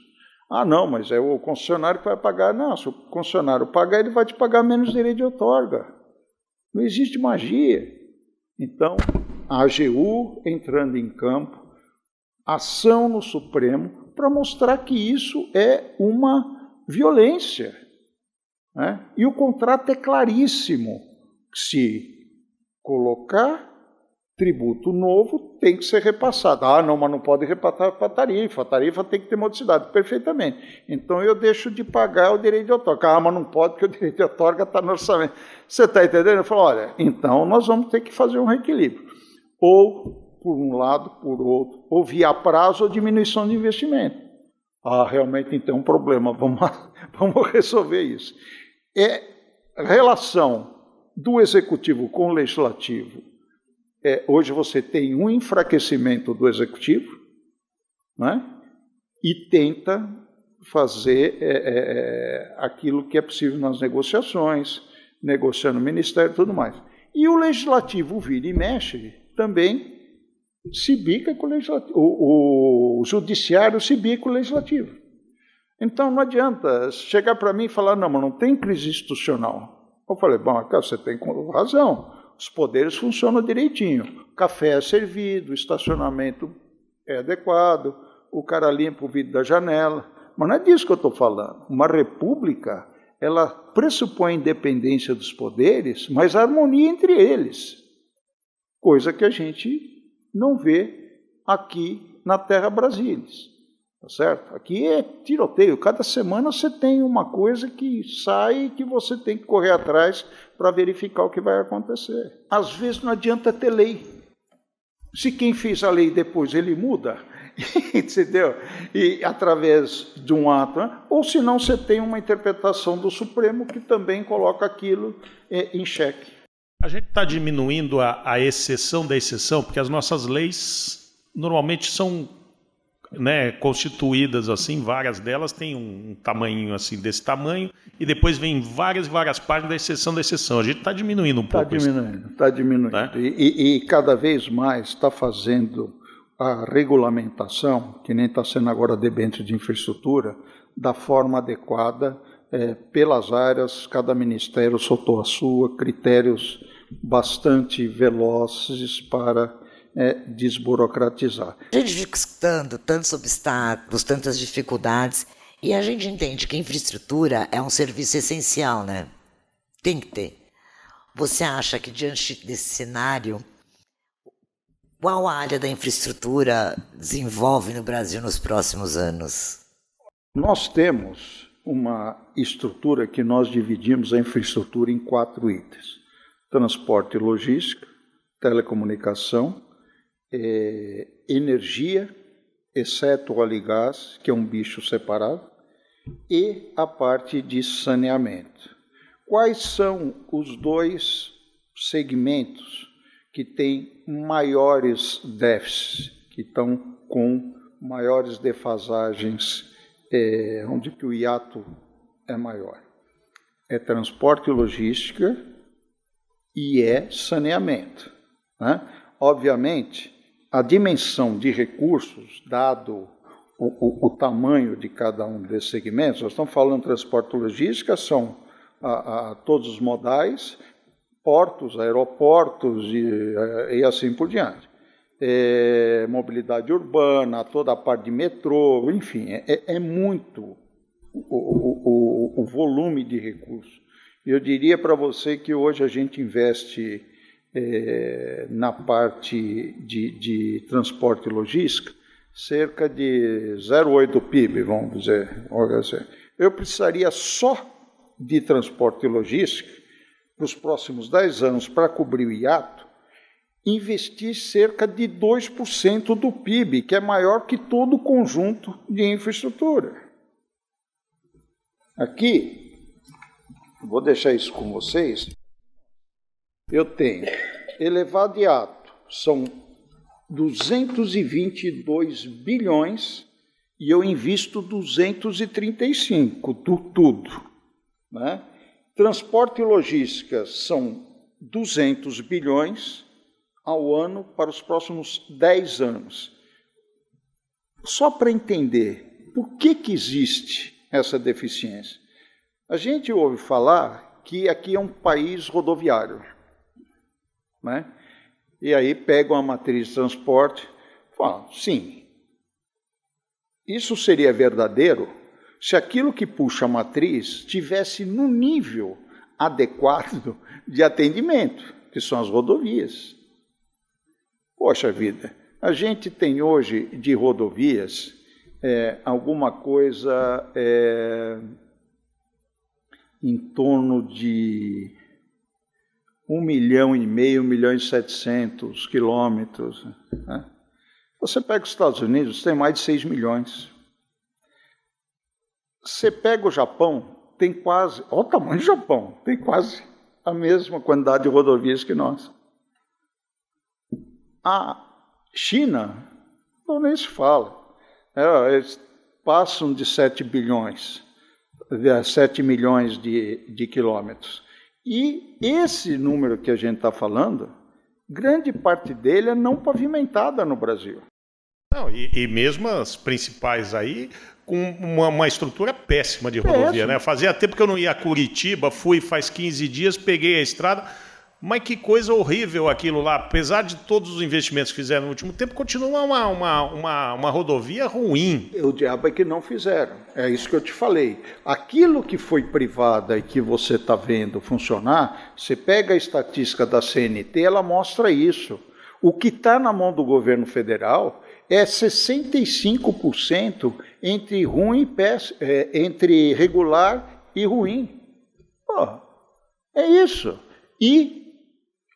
Não, mas é o concessionário que vai pagar. Não, se o concessionário pagar, ele vai te pagar menos direito de outorga. Não existe magia. Então, a AGU entrando em campo, ação no Supremo, para mostrar que isso é uma violência, né? E o contrato é claríssimo. Se colocar tributo novo tem que ser repassado. Ah, não, mas não pode repassar para a tarifa tem que ter modicidade. Perfeitamente. Então eu deixo de pagar o direito de outorga. Ah, mas não pode, porque o direito de outorga está no orçamento. Você está entendendo? Eu falo, olha, então nós vamos ter que fazer um reequilíbrio. Ou por um lado, por outro, ou via prazo ou diminuição de investimento. Ah, realmente então é um problema, vamos resolver isso. A relação do executivo com o legislativo. Hoje você tem um enfraquecimento do executivo, né? E tenta fazer aquilo que é possível nas negociações, negociando o ministério e tudo mais. E o legislativo vira e mexe também se bica com o legislativo. O judiciário se bica com o legislativo. Então não adianta chegar para mim e falar, não, mas não tem crise institucional. Eu falei, bom, você tem razão. Os poderes funcionam direitinho. O café é servido, o estacionamento é adequado, o cara limpa o vidro da janela. Mas não é disso que eu estou falando. Uma república, ela pressupõe a independência dos poderes, mas a harmonia entre eles. Coisa que a gente não vê aqui na Terra Brasília. Tá certo? Aqui é tiroteio. Cada semana você tem uma coisa que sai e que você tem que correr atrás para verificar o que vai acontecer. Às vezes não adianta ter lei. Se quem fez a lei depois ele muda, entendeu? E através de um ato, né? Ou se não você tem uma interpretação do Supremo que também coloca aquilo em xeque.
A gente está diminuindo a exceção da exceção, porque as nossas leis normalmente são constituídas assim, várias delas têm um tamanho assim desse tamanho, e depois vem várias páginas da exceção da exceção. A gente está diminuindo um pouco isso.
Está diminuindo. Né? E cada vez mais está fazendo a regulamentação, que nem está sendo agora debênture de infraestrutura, da forma adequada, pelas áreas, cada ministério soltou a sua, critérios bastante velozes para desburocratizar.
A gente fica escutando tantos obstáculos, tantas dificuldades, e a gente entende que a infraestrutura é um serviço essencial, né? Tem que ter. Você acha que diante desse cenário, qual área da infraestrutura desenvolve no Brasil nos próximos anos?
Nós temos uma estrutura que nós dividimos a infraestrutura em 4 itens: transporte e logística, telecomunicação, energia, exceto o óleo e gás, que é um bicho separado, e a parte de saneamento. Quais são os 2 segmentos que têm maiores déficits, que estão com maiores defasagens, onde que o hiato é maior? É transporte e logística e é saneamento, né? Obviamente, a dimensão de recursos, dado o tamanho de cada um desses segmentos, nós estamos falando de transporte e logística, são todos os modais, portos, aeroportos e assim por diante. Mobilidade urbana, toda a parte de metrô, enfim, é muito o volume de recursos. Eu diria para você que hoje a gente investe na parte de transporte e logística, cerca de 0,8 do PIB, vamos dizer. Eu precisaria só de transporte e logística, para os próximos 10 anos, para cobrir o hiato, investir cerca de 2% do PIB, que é maior que todo o conjunto de infraestrutura. Aqui, vou deixar isso com vocês. Eu tenho elevado hiato, são 222 bilhões e eu invisto 235, tudo. Né? Transporte e logística são 200 bilhões ao ano para os próximos 10 anos. Só para entender por que existe essa deficiência. A gente ouve falar que aqui é um país rodoviário. Né? E aí pegam a matriz de transporte e falam, sim, isso seria verdadeiro se aquilo que puxa a matriz estivesse no nível adequado de atendimento, que são as rodovias. Poxa vida, a gente tem hoje de rodovias alguma coisa em torno de 1,5 milhão, 1,7 milhão quilômetros. Né? Você pega os Estados Unidos, tem mais de 6 milhões. Você pega o Japão, tem quase, olha o tamanho do Japão, tem quase a mesma quantidade de rodovias que nós. A China, não nem se fala. Eles passam de 7 bilhões, 7 milhões de quilômetros. E esse número que a gente está falando, grande parte dele é não pavimentada no Brasil.
Não, e mesmo as principais aí, com uma estrutura péssima de rodovia, né? Fazia tempo que eu não ia a Curitiba, fui faz 15 dias, peguei a estrada, mas que coisa horrível aquilo lá. Apesar de todos os investimentos que fizeram no último tempo, continua uma rodovia ruim.
O diabo é que não fizeram, é isso que eu te falei. Aquilo que foi privada e que você está vendo funcionar, você pega a estatística da CNT, ela mostra isso. O que está na mão do governo federal é 65% entre entre regular e ruim. Pô, é isso. E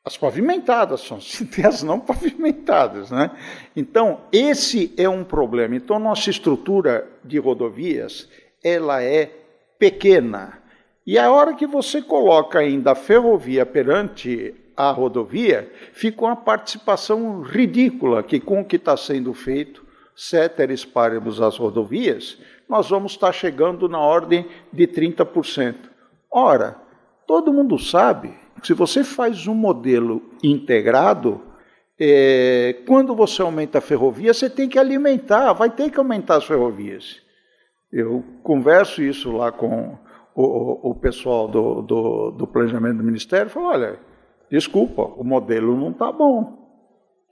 as pavimentadas, tem as não pavimentadas, né? Então, esse é um problema. Então, nossa estrutura de rodovias, ela é pequena. E a hora que você coloca ainda a ferrovia perante a rodovia, fica uma participação ridícula, que com o que está sendo feito, ceteris paribus as rodovias, nós vamos estar chegando na ordem de 30%. Ora, todo mundo sabe que se você faz um modelo integrado, quando você aumenta a ferrovia, você tem que alimentar, vai ter que aumentar as ferrovias. Eu converso isso lá com o pessoal do planejamento do Ministério, e falo, olha, desculpa, o modelo não está bom.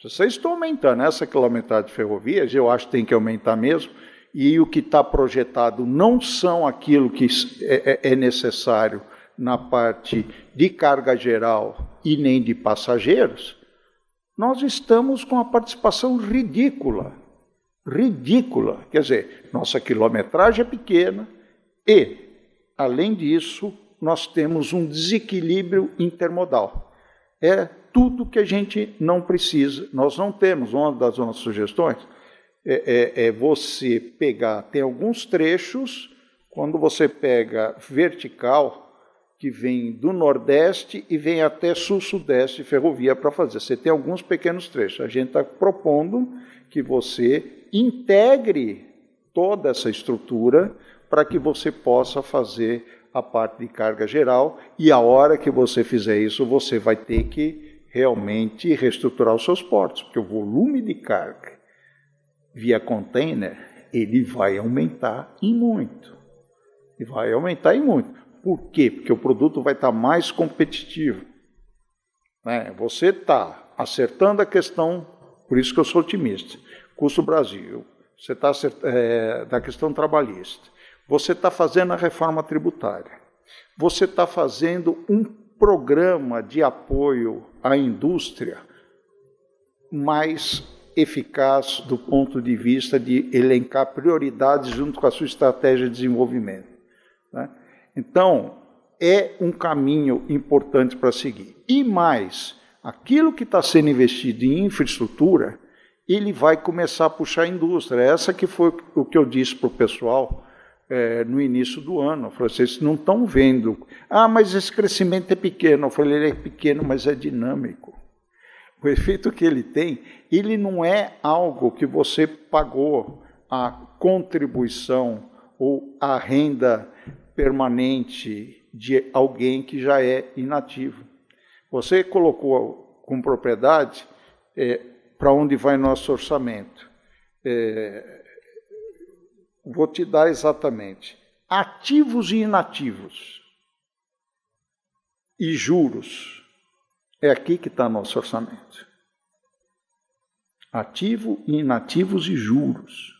Se vocês estão aumentando essa quilometragem de ferrovias, eu acho que tem que aumentar mesmo, e o que está projetado não são aquilo que é necessário na parte de carga geral e nem de passageiros, nós estamos com uma participação ridícula. Ridícula. Quer dizer, nossa quilometragem é pequena e, além disso, nós temos um desequilíbrio intermodal. É tudo que a gente não precisa. Nós não temos. Uma das nossas sugestões é você pegar, tem alguns trechos, quando você pega vertical, que vem do Nordeste e vem até Sul-Sudeste, ferrovia para fazer. Você tem alguns pequenos trechos. A gente está propondo que você integre toda essa estrutura para que você possa fazer a parte de carga geral, e a hora que você fizer isso, você vai ter que realmente reestruturar os seus portos, porque o volume de carga via container, ele vai aumentar em muito. E vai aumentar em muito. Por quê? Porque o produto vai estar mais competitivo. Né? Você está acertando a questão, por isso que eu sou otimista, custo Brasil, você está da questão trabalhista, você está fazendo a reforma tributária, você está fazendo um programa de apoio à indústria mais eficaz do ponto de vista de elencar prioridades junto com a sua estratégia de desenvolvimento. Né? Então, é um caminho importante para seguir. E mais, aquilo que está sendo investido em infraestrutura, ele vai começar a puxar a indústria. Essa que foi o que eu disse para o pessoal no início do ano. Eu falei, vocês não estão vendo. Ah, mas esse crescimento é pequeno. Eu falei, ele é pequeno, mas é dinâmico. O efeito que ele tem, ele não é algo que você pagou a contribuição ou a renda permanente de alguém que já é inativo. Você colocou com propriedade para onde vai nosso orçamento. Vou te dar exatamente. Ativos e inativos. E juros. É aqui que está nosso orçamento. Ativo, inativos e juros.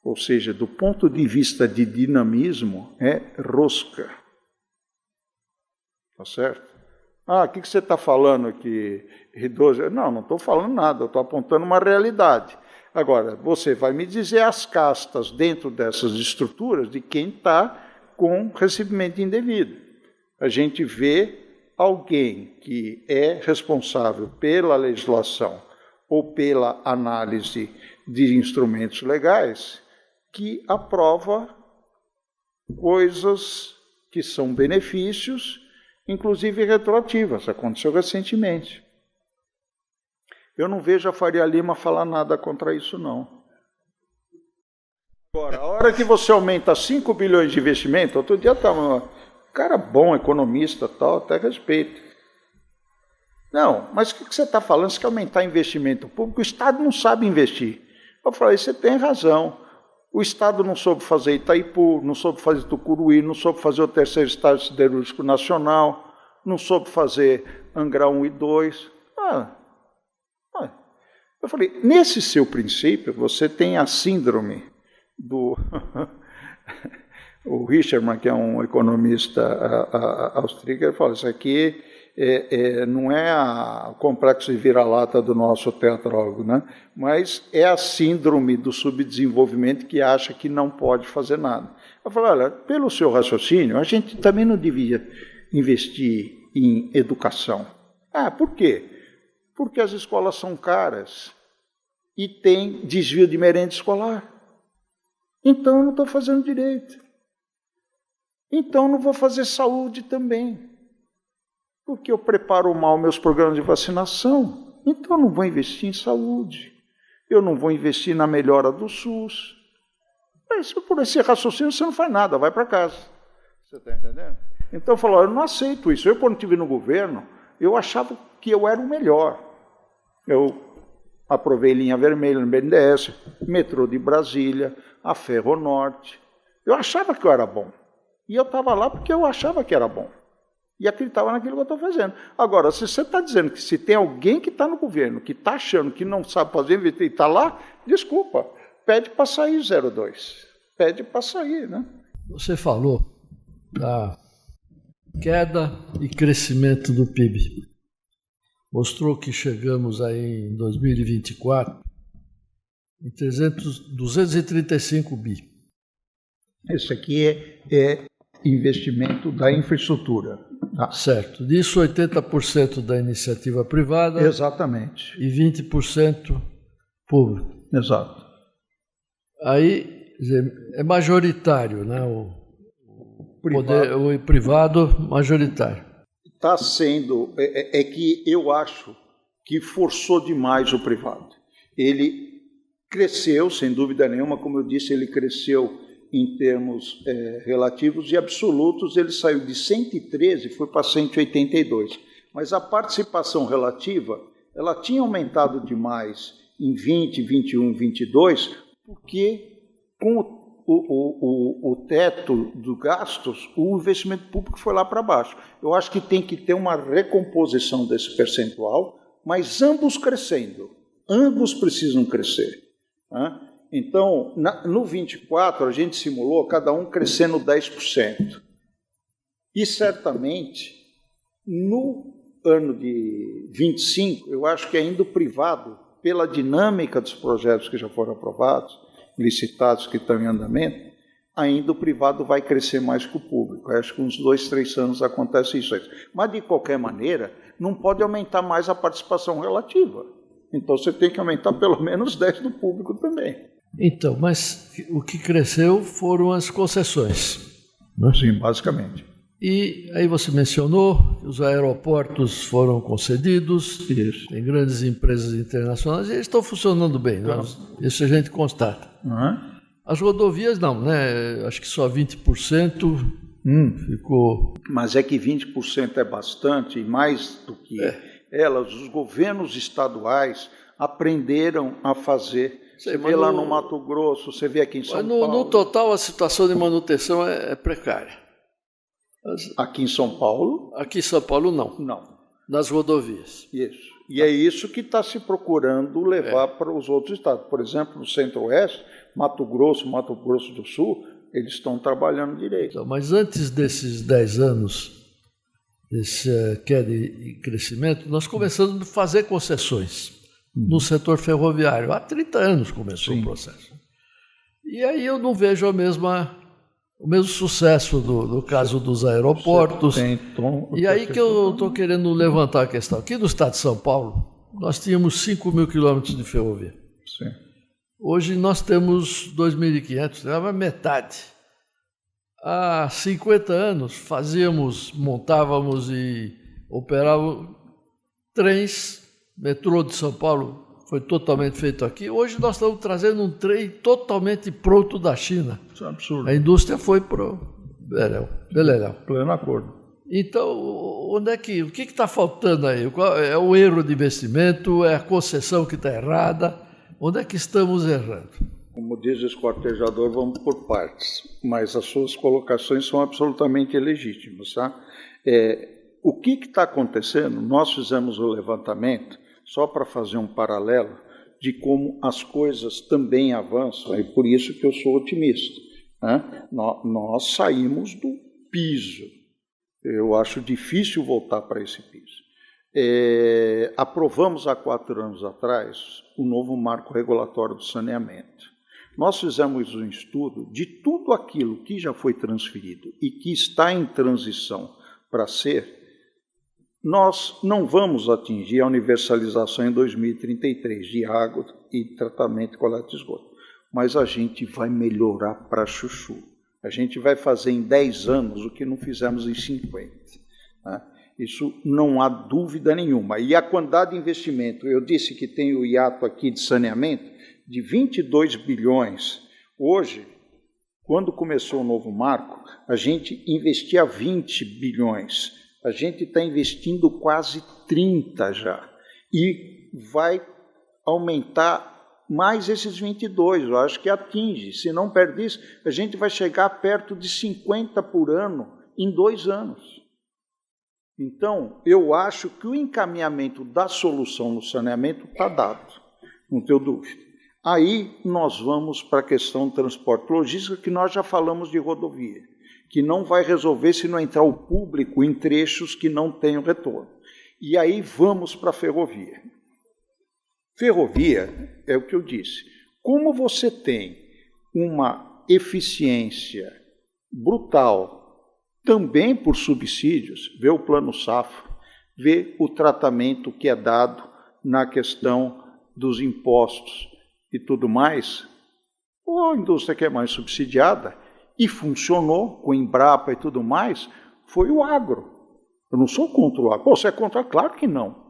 Ou seja, do ponto de vista de dinamismo, é rosca. Tá certo? Ah, o que você está falando aqui, R12? Não estou falando nada, eu estou apontando uma realidade. Agora, você vai me dizer as castas dentro dessas estruturas de quem está com recebimento indevido. A gente vê alguém que é responsável pela legislação ou pela análise de instrumentos legais que aprova coisas que são benefícios, inclusive retroativas. Aconteceu recentemente. Eu não vejo a Faria Lima falar nada contra isso, não. Agora, a hora que você aumenta 5 bilhões de investimento, outro dia estava um cara bom, economista, tal, até respeito. Não, mas o que você está falando? Você quer aumentar investimento público? O Estado não sabe investir. Eu falei, você tem razão. O Estado não soube fazer Itaipu, não soube fazer Tucuruí, não soube fazer o terceiro estádio siderúrgico nacional, não soube fazer Angra 1 e 2. Eu falei, nesse seu princípio, você tem a síndrome do... O Richardman, que é um economista austríaco, ele fala, isso aqui não é o complexo de vira-lata do nosso teatrólogo, né? Mas é a síndrome do subdesenvolvimento que acha que não pode fazer nada. Eu falei, olha, pelo seu raciocínio, a gente também não devia investir em educação. Por quê? Porque as escolas são caras e tem desvio de merenda escolar. Então eu não estou fazendo direito. Então eu não vou fazer saúde também. Porque eu preparo mal meus programas de vacinação. Então eu não vou investir em saúde. Eu não vou investir na melhora do SUS. Mas por esse raciocínio você não faz nada, vai para casa. Você está entendendo? Então eu falo, eu não aceito isso. Eu, quando estive no governo, eu achava que eu era o melhor. Eu aprovei linha vermelha no BNDES, metrô de Brasília, a Ferronorte. Eu achava que eu era bom. E eu estava lá porque eu achava que era bom. E acreditava naquilo que eu estou fazendo. Agora, se você está dizendo que se tem alguém que está no governo, que está achando que não sabe fazer investir e está lá, desculpa, pede para sair 02. Pede para sair, né?
Você falou da queda e crescimento do PIB. Mostrou que chegamos aí em 2024 em 235 bi.
Isso aqui é investimento da infraestrutura.
Certo. Disso, 80% da iniciativa privada.
Exatamente.
E 20% público.
Exato.
Aí é majoritário, né? O privado majoritário.
Está sendo... É que eu acho que forçou demais o privado. Ele cresceu, sem dúvida nenhuma, como eu disse, ele cresceu em termos relativos e absolutos, ele saiu de 113 e foi para 182. Mas a participação relativa, ela tinha aumentado demais em 20, 21, 22, porque com o teto dos gastos, o investimento público foi lá para baixo. Eu acho que tem que ter uma recomposição desse percentual, mas ambos crescendo. Ambos precisam crescer. Né? Então, no 24, a gente simulou cada um crescendo 10%. E, certamente, no ano de 25, eu acho que ainda o privado, pela dinâmica dos projetos que já foram aprovados, licitados que estão em andamento, ainda o privado vai crescer mais que o público. Eu acho que uns 2, 3 anos acontece isso aí. Mas, de qualquer maneira, não pode aumentar mais a participação relativa. Então, você tem que aumentar pelo menos 10% do público também.
Então, mas o que cresceu foram as concessões. Né?
Sim, basicamente.
E aí você mencionou que os aeroportos foram concedidos,
isso.
Tem grandes empresas internacionais e eles estão funcionando bem, né? Isso a gente constata.
Uhum.
As rodovias não, né? Acho que só 20% ficou...
Mas é que 20% é bastante, e mais do que elas, os governos estaduais aprenderam a fazer. Você vê lá no Mato Grosso, você vê aqui em São Paulo.
No total, a situação de manutenção é precária.
Aqui em São Paulo?
Aqui em São Paulo, não.
Não.
Nas rodovias.
Isso. E é isso que está se procurando levar para os outros estados. Por exemplo, no Centro-Oeste, Mato Grosso do Sul, eles estão trabalhando direito.
Então, mas antes desses 10 anos, queda em crescimento, nós começamos a fazer concessões no setor ferroviário. Há 30 anos começou o processo. E aí eu não vejo o mesmo sucesso do caso dos aeroportos. E aí que eu estou querendo levantar a questão. Aqui no estado de São Paulo, nós tínhamos 5 mil quilômetros de ferrovia.
Sim.
Hoje nós temos 2.500, é a metade. Há 50 anos montávamos e operávamos trens, metrô de São Paulo foi totalmente feito aqui. Hoje nós estamos trazendo um trem totalmente pronto da China.
Isso é absurdo.
A indústria foi para o Beleléu.
Pleno acordo.
Então, o que está faltando aí? É o erro de investimento? É a concessão que está errada? Onde é que estamos errando?
Como diz o esquartejador, vamos por partes, mas as suas colocações são absolutamente legítimas. Tá? O que está acontecendo? Nós fizemos o levantamento só para fazer um paralelo de como as coisas também avançam, e por isso que eu sou otimista. Né? Nós saímos do piso. Eu acho difícil voltar para esse piso. Aprovamos há 4 anos atrás o novo marco regulatório do saneamento. Nós fizemos um estudo de tudo aquilo que já foi transferido e que está em transição para ser. Nós não vamos atingir a universalização em 2033 de água e tratamento e coleta de esgoto, mas a gente vai melhorar para chuchu. A gente vai fazer em 10 anos o que não fizemos em 50. Né? Isso não há dúvida nenhuma. E a quantidade de investimento, eu disse que tem o hiato aqui de saneamento, de 22 bilhões. Hoje, quando começou o novo marco, a gente investia 20 bilhões. A gente está investindo quase 30 já. E vai aumentar mais esses 22, eu acho que atinge. Se não perder isso, a gente vai chegar perto de 50 por ano em 2 anos. Então, eu acho que o encaminhamento da solução no saneamento está dado, não tenho dúvida. Aí nós vamos para a questão do transporte logística, que nós já falamos de rodovia, que não vai resolver se não entrar o público em trechos que não tenham retorno. E aí vamos para a ferrovia. Ferrovia é o que eu disse. Como você tem uma eficiência brutal, também por subsídios, vê o Plano Safra, vê o tratamento que é dado na questão dos impostos e tudo mais, a indústria que é mais subsidiada e funcionou com Embrapa e tudo mais, foi o agro. Eu não sou contra o agro. Você é contra? Claro que não.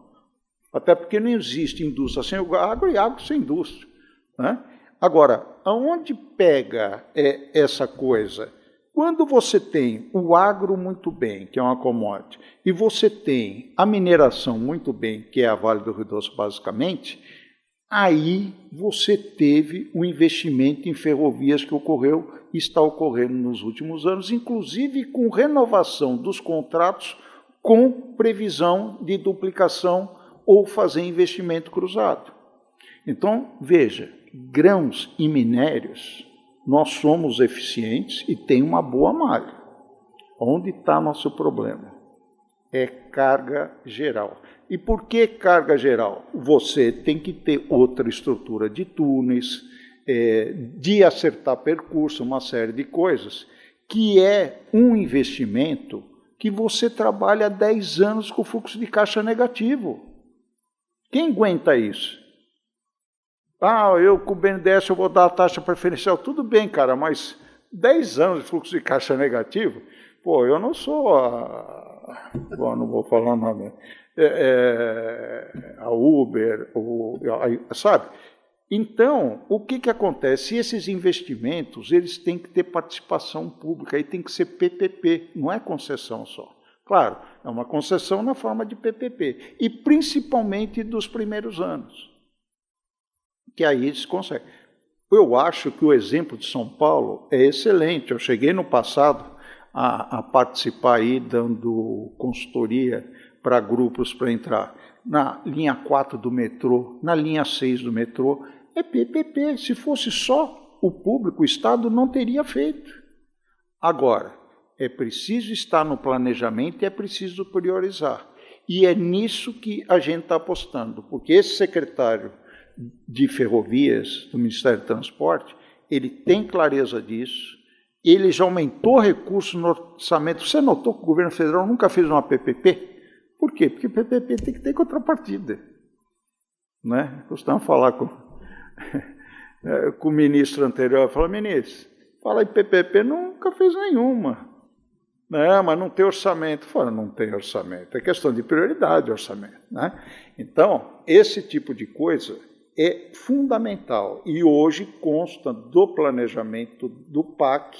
Até porque não existe indústria sem o agro e agro sem indústria. Né? Agora, aonde pega essa coisa? Quando você tem o agro muito bem, que é uma commodity, e você tem a mineração muito bem, que é a Vale do Rio Doce basicamente, aí você teve um investimento em ferrovias que ocorreu e está ocorrendo nos últimos anos, inclusive com renovação dos contratos com previsão de duplicação ou fazer investimento cruzado. Então, veja, grãos e minérios, nós somos eficientes e tem uma boa malha. Onde está nosso problema? É carga geral. E por que carga geral? Você tem que ter outra estrutura de túneis, de acertar percurso, uma série de coisas, que é um investimento que você trabalha há 10 anos com fluxo de caixa negativo. Quem aguenta isso? Eu com o BNDES eu vou dar a taxa preferencial. Tudo bem, cara, mas 10 anos de fluxo de caixa negativo? Pô, eu não sou Bom, não vou falar nome. A Uber, sabe? Então, o que acontece? Esses investimentos, eles têm que ter participação pública, aí tem que ser PPP, não é concessão só. Claro, é uma concessão na forma de PPP, e principalmente dos primeiros anos, que aí eles conseguem. Eu acho que o exemplo de São Paulo é excelente. Eu cheguei no passado a participar aí, dando consultoria para grupos para entrar na linha 4 do metrô, na linha 6 do metrô, é PPP. Se fosse só o público, o Estado não teria feito. Agora, É preciso estar no planejamento e é preciso priorizar. E é nisso que a gente está apostando, porque esse secretário de Ferrovias do Ministério do Transporte, ele tem clareza disso, ele já aumentou recursos no orçamento. Você notou que o governo federal nunca fez uma PPP? Por quê? Porque PPP tem que ter contrapartida. Né? Costumava falar com o ministro anterior, fala, ministro, fala em PPP, nunca fez nenhuma. Não, mas não tem orçamento. Fala, não tem orçamento. É questão de prioridade o orçamento. Né? Então, esse tipo de coisa é fundamental. E hoje consta do planejamento do PAC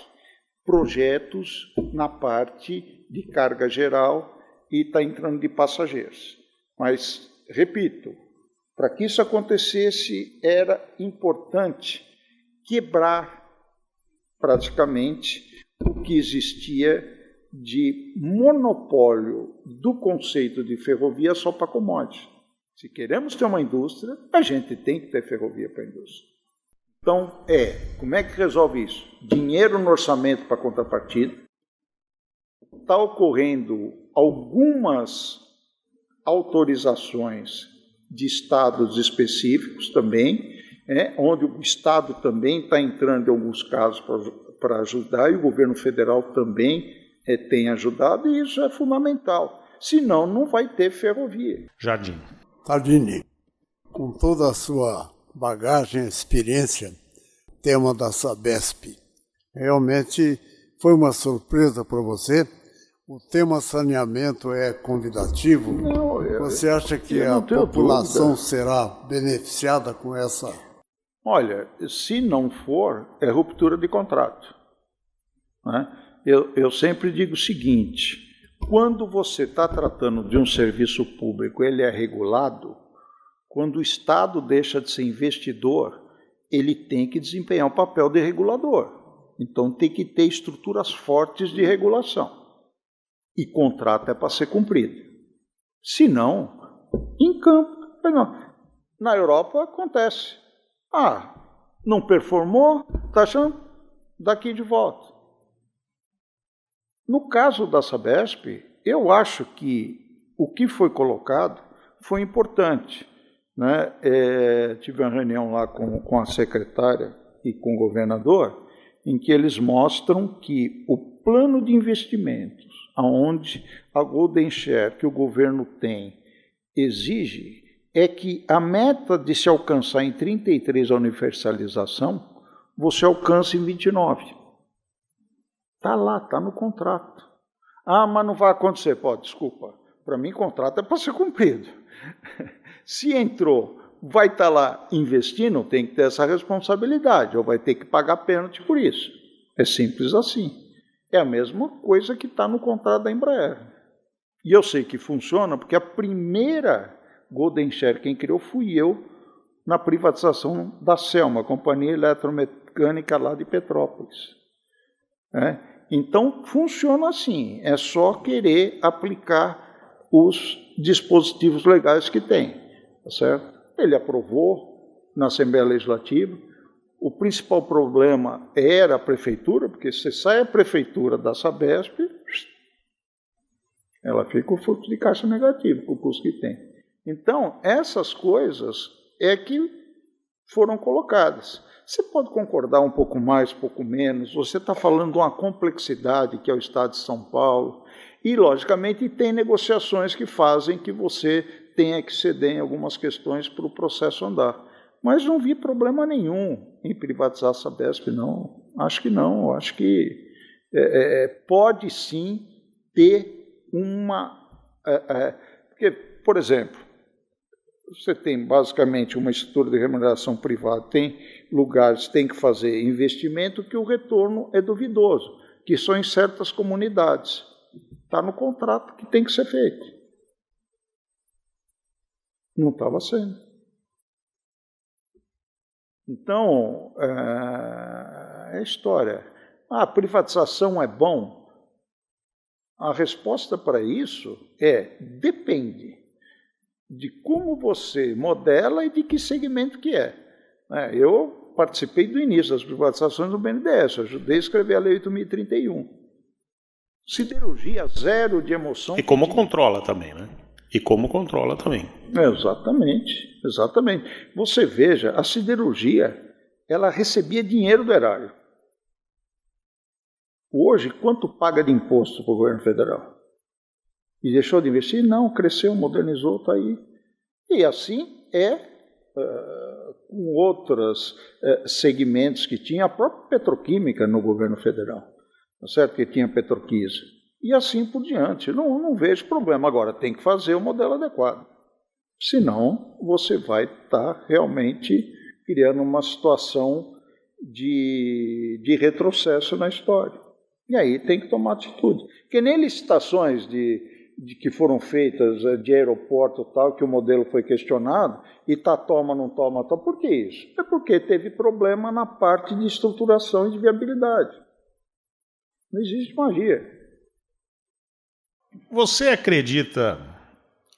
projetos na parte de carga geral e está entrando de passageiros. Mas, repito, para que isso acontecesse, era importante quebrar praticamente o que existia de monopólio do conceito de ferrovia só para commodity. Se queremos ter uma indústria, a gente tem que ter ferrovia para a indústria. Então, como é que resolve isso? Dinheiro no orçamento para contrapartida. Está ocorrendo algumas autorizações de estados específicos também, onde o Estado também está entrando em alguns casos para ajudar, e o governo federal também tem ajudado, e isso é fundamental. Senão, não vai ter ferrovia.
Jardim.
Tardini, com toda a sua bagagem, experiência, tema da Sabesp, realmente foi uma surpresa para você? O tema saneamento é convidativo?
Não,
você acha que a população será beneficiada com essa?
Olha, se não for, é ruptura de contrato. Né? Eu sempre digo o seguinte, quando você está tratando de um serviço público, ele é regulado, quando o Estado deixa de ser investidor, ele tem que desempenhar um papel de regulador. Então tem que ter estruturas fortes de regulação. E contrato é para ser cumprido. Se não, em campo. Na Europa acontece. Não performou, está achando daqui de volta. No caso da Sabesp, eu acho que o que foi colocado foi importante. Né? Tive uma reunião lá com a secretária e com o governador, em que eles mostram que o plano de investimentos, onde a Golden Share que o governo tem exige, é que a meta de se alcançar em 33 a universalização, você alcança em 29. Está lá, está no contrato. Mas não vai acontecer. Desculpa. Para mim, contrato é para ser cumprido. Se entrou, vai estar lá investindo, tem que ter essa responsabilidade, ou vai ter que pagar pênalti por isso. É simples assim. É a mesma coisa que está no contrato da Embraer. E eu sei que funciona, porque a primeira Golden Share quem criou fui eu na privatização da Selma, a companhia eletromecânica lá de Petrópolis. Então, funciona assim, é só querer aplicar os dispositivos legais que tem, tá certo? Ele aprovou na Assembleia Legislativa, o principal problema era a prefeitura, porque se sai a prefeitura da Sabesp, ela fica com o fluxo de caixa negativo, com o custo que tem. Então, essas coisas é que foram colocadas. Você pode concordar um pouco mais, um pouco menos, você está falando de uma complexidade que é o Estado de São Paulo, e, logicamente, tem negociações que fazem que você tenha que ceder em algumas questões para o processo andar. Mas não vi problema nenhum em privatizar a Sabesp, não. Acho que não. Acho que pode sim ter uma... porque, por exemplo, você tem basicamente uma estrutura de remuneração privada, tem lugares que tem que fazer investimento que o retorno é duvidoso, que são em certas comunidades. Está no contrato que tem que ser feito. Não estava sendo. Então, é história. A privatização é bom? A resposta para isso depende de como você modela e de que segmento que é. Eu participei do início das privatizações do BNDES, ajudei a escrever a Lei 8.031. Siderurgia, zero de emoção.
E como controla também, né?
Exatamente, exatamente. Você veja, a siderurgia, ela recebia dinheiro do erário. Hoje, quanto paga de imposto para o governo federal? E deixou de investir? Não, cresceu, modernizou, está aí. E assim com outros segmentos que tinha, a própria petroquímica no governo federal, tá certo? Que tinha Petroquisa. E assim por diante. Não vejo problema. Agora, tem que fazer o modelo adequado. Senão, você vai estar realmente criando uma situação de retrocesso na história. E aí tem que tomar atitude. Porque nem licitações de que foram feitas de aeroporto tal, que o modelo foi questionado, e toma, não toma, toma. Por que isso? É porque teve problema na parte de estruturação e de viabilidade. Não existe magia.
Você acredita,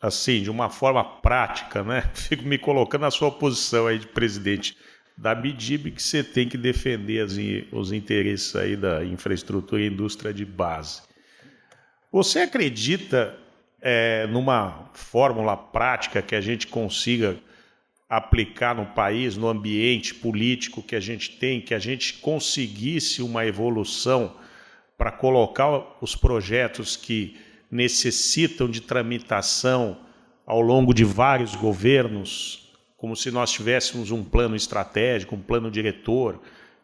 assim, de uma forma prática, né? Fico me colocando na sua posição aí de presidente da BDIB, que você tem que defender os interesses aí da infraestrutura e indústria de base. Você acredita numa fórmula prática que a gente consiga aplicar no país, no ambiente político que a gente tem, que a gente conseguisse uma evolução para colocar os projetos que necessitam de tramitação ao longo de vários governos, como se nós tivéssemos um plano estratégico, um plano diretor,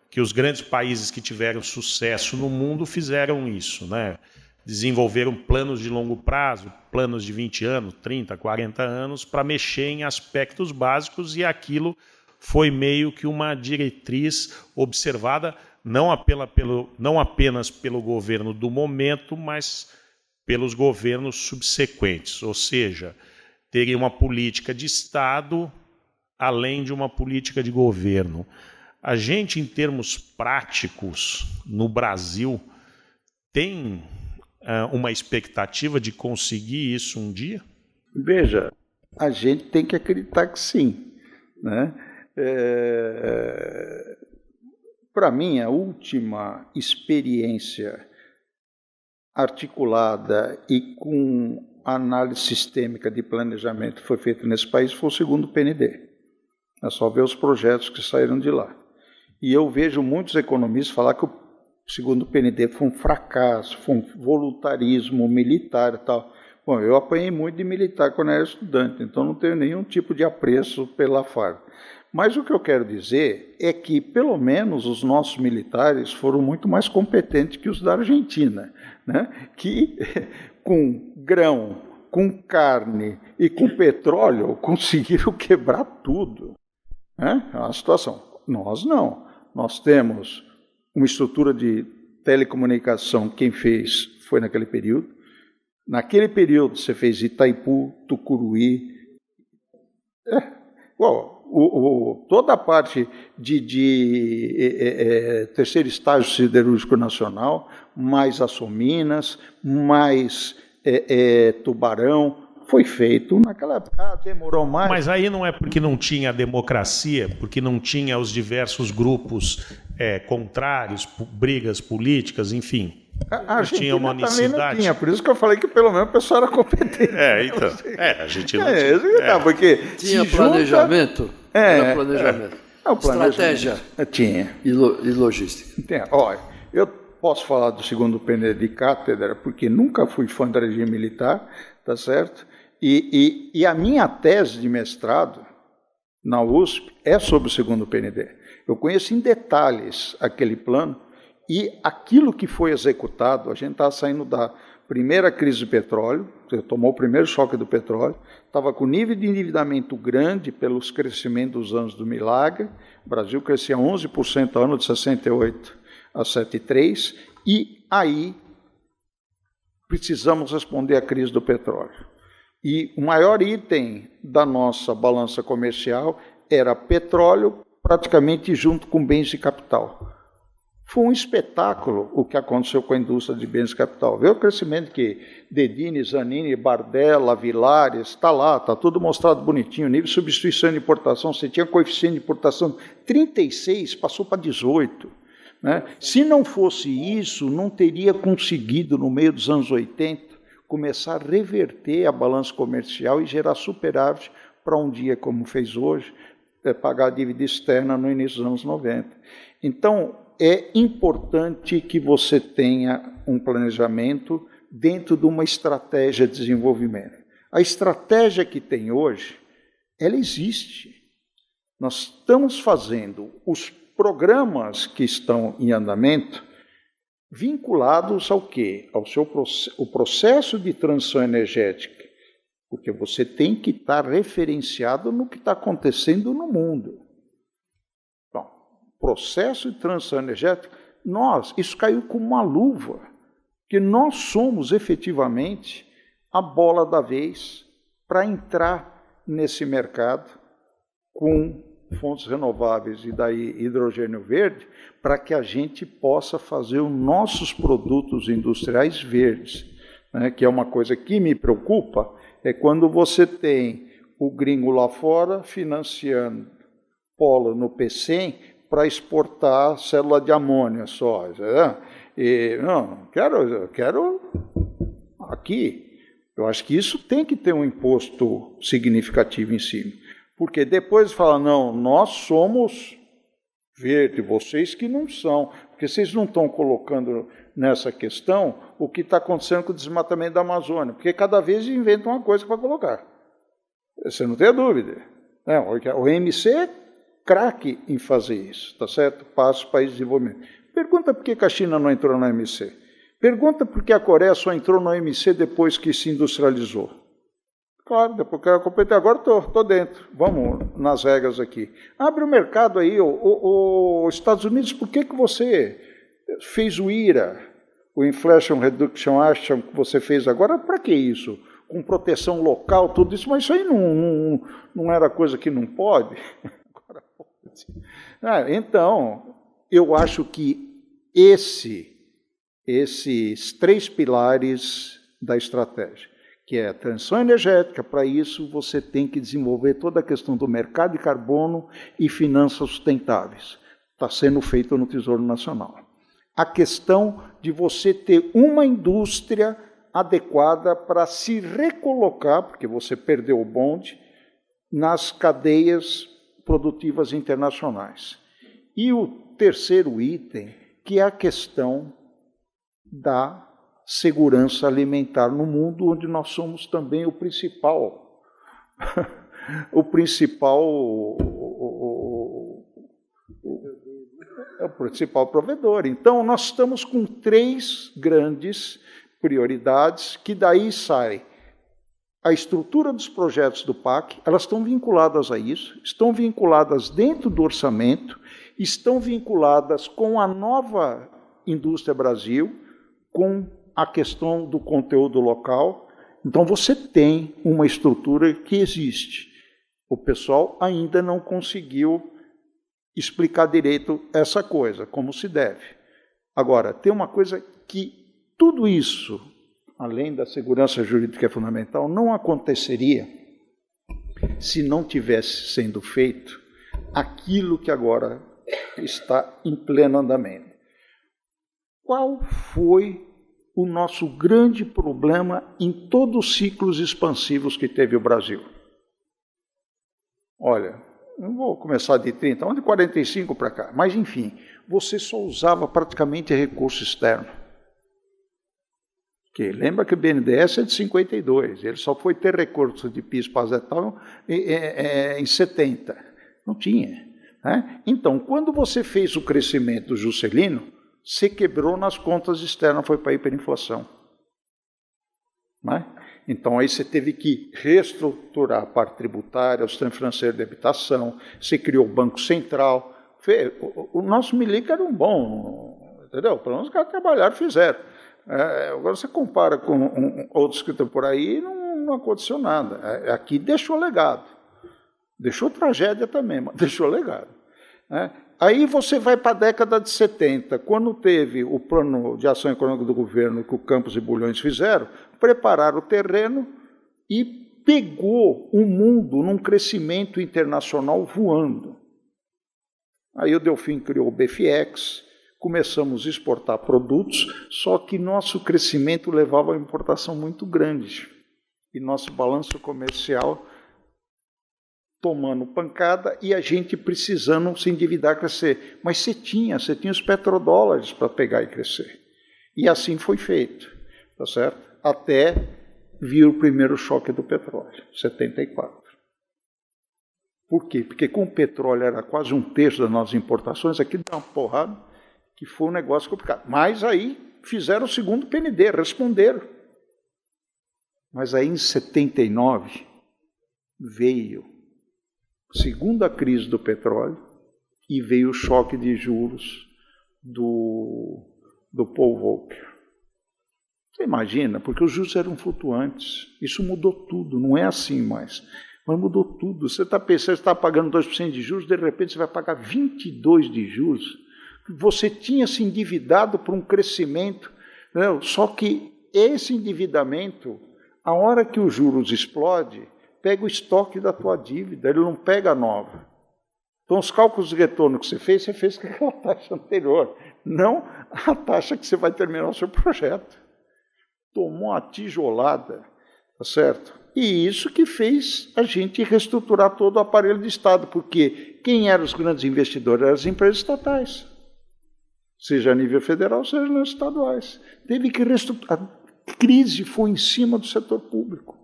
que os grandes países que tiveram sucesso no mundo fizeram isso, né? Desenvolveram planos de longo prazo, planos de 20 anos, 30, 40 anos, para mexer em aspectos básicos, e aquilo foi meio que uma diretriz observada não apenas pelo governo do momento, mas pelos governos subsequentes, ou seja, teria uma política de Estado além de uma política de governo. A gente, em termos práticos, no Brasil, tem uma expectativa de conseguir isso um dia?
Veja, a gente tem que acreditar que sim, né? Para mim, a última experiência articulada e com análise sistêmica de planejamento que foi feita nesse país foi o segundo PND. É só ver os projetos que saíram de lá. E eu vejo muitos economistas falar que o segundo PND foi um fracasso, foi um voluntarismo militar e tal. Bom, eu apanhei muito de militar quando era estudante, então não tenho nenhum tipo de apreço pela Farc. Mas o que eu quero dizer é que, pelo menos, os nossos militares foram muito mais competentes que os da Argentina, né? Que com grão, com carne e com petróleo conseguiram quebrar tudo. Né? É uma situação. Nós não. Nós temos uma estrutura de telecomunicação, quem fez foi naquele período. Naquele período você fez Itaipu, Tucuruí. Toda a parte de terceiro estágio siderúrgico nacional, mais Açominas, mais Tubarão, foi feito naquela época, demorou mais.
Mas aí não é porque não tinha democracia, porque não tinha os diversos grupos contrários, brigas políticas, enfim.
A Argentina tinha uma unicidade. Também não tinha, por isso que eu falei que pelo menos o pessoal era competente.
Então. A Argentina não tinha.
Porque
tinha planejamento. Era planejamento. Estratégia.
Tinha.
E logística.
Tem. Olha, eu posso falar do segundo PND de cátedra, porque nunca fui fã do regime militar, tá certo? E a minha tese de mestrado na USP é sobre o segundo PND. Eu conheço em detalhes aquele plano e aquilo que foi executado. A gente estava saindo da primeira crise de petróleo, tomou o primeiro choque do petróleo, estava com nível de endividamento grande pelos crescimentos dos anos do milagre. O Brasil crescia 11% ao ano, de 68 a 73, e aí precisamos responder à crise do petróleo. E o maior item da nossa balança comercial era petróleo, praticamente junto com bens de capital. Foi um espetáculo o que aconteceu com a indústria de bens de capital. Vê o crescimento que Dedini, Zanini, Bardella, Vilares, está lá, está tudo mostrado bonitinho. Nível de substituição de importação, você tinha coeficiente de importação 36, passou para 18. né? Se não fosse isso, não teria conseguido, no meio dos anos 80, começar a reverter a balança comercial e gerar superávit para um dia, como fez hoje, pagar a dívida externa no início dos anos 90. Então, é importante que você tenha um planejamento dentro de uma estratégia de desenvolvimento. A estratégia que tem hoje, ela existe. Nós estamos fazendo os programas que estão em andamento vinculados ao quê? O processo de transição energética, porque você tem que estar referenciado no que está acontecendo no mundo. Bom, processo de transição energética, isso caiu como uma luva, que nós somos efetivamente a bola da vez para entrar nesse mercado com fontes renováveis e daí hidrogênio verde, para que a gente possa fazer os nossos produtos industriais verdes, né? Que é uma coisa que me preocupa, é quando você tem o gringo lá fora financiando polo no PCM para exportar célula de amônia só. E, não, quero aqui. Eu acho que isso tem que ter um imposto significativo em cima. Porque depois fala, não, nós somos verde, vocês que não são. Porque vocês não estão colocando nessa questão o que está acontecendo com o desmatamento da Amazônia. Porque cada vez inventam uma coisa para colocar. Você não tem dúvida. O OMC é craque em fazer isso, tá certo? Passa os países de desenvolvimento. Pergunta por que a China não entrou na OMC. Pergunta por que a Coreia só entrou na OMC depois que se industrializou. Claro, depois que eu completei, agora estou dentro. Vamos nas regras aqui. Abre o mercado aí, os Estados Unidos, por que você fez o IRA, o Inflation Reduction Action que você fez agora? Para que isso? Com proteção local, tudo isso, mas isso aí não era coisa que não pode. Agora pode. Então, eu acho que esses 3 pilares da estratégia, que é a transição energética, para isso você tem que desenvolver toda a questão do mercado de carbono e finanças sustentáveis. Está sendo feito no Tesouro Nacional. A questão de você ter uma indústria adequada para se recolocar, porque você perdeu o bonde, nas cadeias produtivas internacionais. E o terceiro item, que é a questão da segurança alimentar no mundo, onde nós somos também o principal provedor. Então, nós estamos com 3 grandes prioridades, que daí sai a estrutura dos projetos do PAC, elas estão vinculadas a isso, estão vinculadas dentro do orçamento, estão vinculadas com a nova Indústria Brasil, com a questão do conteúdo local. Então, você tem uma estrutura que existe. O pessoal ainda não conseguiu explicar direito essa coisa, como se deve. Agora, tem uma coisa que tudo isso, além da segurança jurídica que é fundamental, não aconteceria se não tivesse sendo feito aquilo que agora está em pleno andamento. Qual foi o nosso grande problema em todos os ciclos expansivos que teve o Brasil? Olha, não vou começar de 30, vamos de 45 para cá, mas enfim, você só usava praticamente recurso externo. Que lembra que o BNDES é de 52, ele só foi ter recurso de PIS pazetal em 70. Não tinha. Né? Então, quando você fez o crescimento Juscelino, você quebrou nas contas externas, foi para a hiperinflação. Né? Então, aí você teve que reestruturar a parte tributária, o sistema financeiro de habitação, você criou o Banco Central. O nosso milico era um bom, entendeu? Pelo menos os caras trabalharam, fizeram. Agora você compara com outros que estão por aí, não aconteceu nada. Aqui deixou legado. Deixou tragédia também, mas deixou legado. Aí você vai para a década de 70, quando teve o plano de ação econômica do governo que o Campos e Bulhões fizeram, prepararam o terreno e pegou o mundo num crescimento internacional voando. Aí o Delfim criou o BFX, começamos a exportar produtos, só que nosso crescimento levava a uma importação muito grande. E nosso balanço comercial tomando pancada e a gente precisando se endividar, crescer. Mas você tinha os petrodólares para pegar e crescer. E assim foi feito, tá certo? Até vir o primeiro choque do petróleo, 74. Por quê? Porque com o petróleo era quase 1/3 das nossas importações, aqui dá uma porrada, que foi um negócio complicado. Mas aí fizeram o segundo PND, responderam. Mas aí em 79 veio a segunda crise do petróleo e veio o choque de juros do Paul Volcker. Você imagina, porque os juros eram flutuantes. Isso mudou tudo, não é assim mais. Mas mudou tudo. Você está pensando, você está pagando 2% de juros, de repente você vai pagar 22% de juros. Você tinha se endividado por um crescimento, né? Só que esse endividamento, a hora que os juros explode, pega o estoque da tua dívida, ele não pega a nova. Então, os cálculos de retorno que você fez com aquela taxa anterior, não a taxa que você vai terminar o seu projeto. Tomou uma tijolada, tá certo? E isso que fez a gente reestruturar todo o aparelho de Estado, porque quem eram os grandes investidores? Eram as empresas estatais, seja a nível federal, seja nos estaduais. Teve que reestruturar. A crise foi em cima do setor público.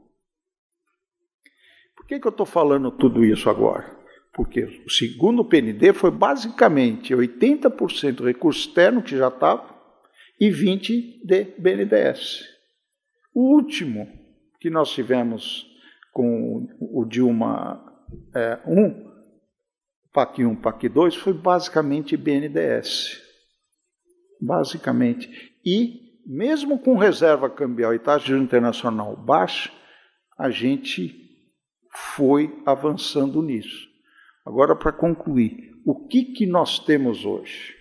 Por que eu estou falando tudo isso agora? Porque o segundo PND foi basicamente 80% recurso externo, que já estava, e 20% de BNDES. O último que nós tivemos com o Dilma 1, PAC 1, PAC 2, foi basicamente BNDES. Basicamente. E, mesmo com reserva cambial e taxa de juros internacional baixa, a gente foi avançando nisso. Agora, para concluir, o que nós temos hoje?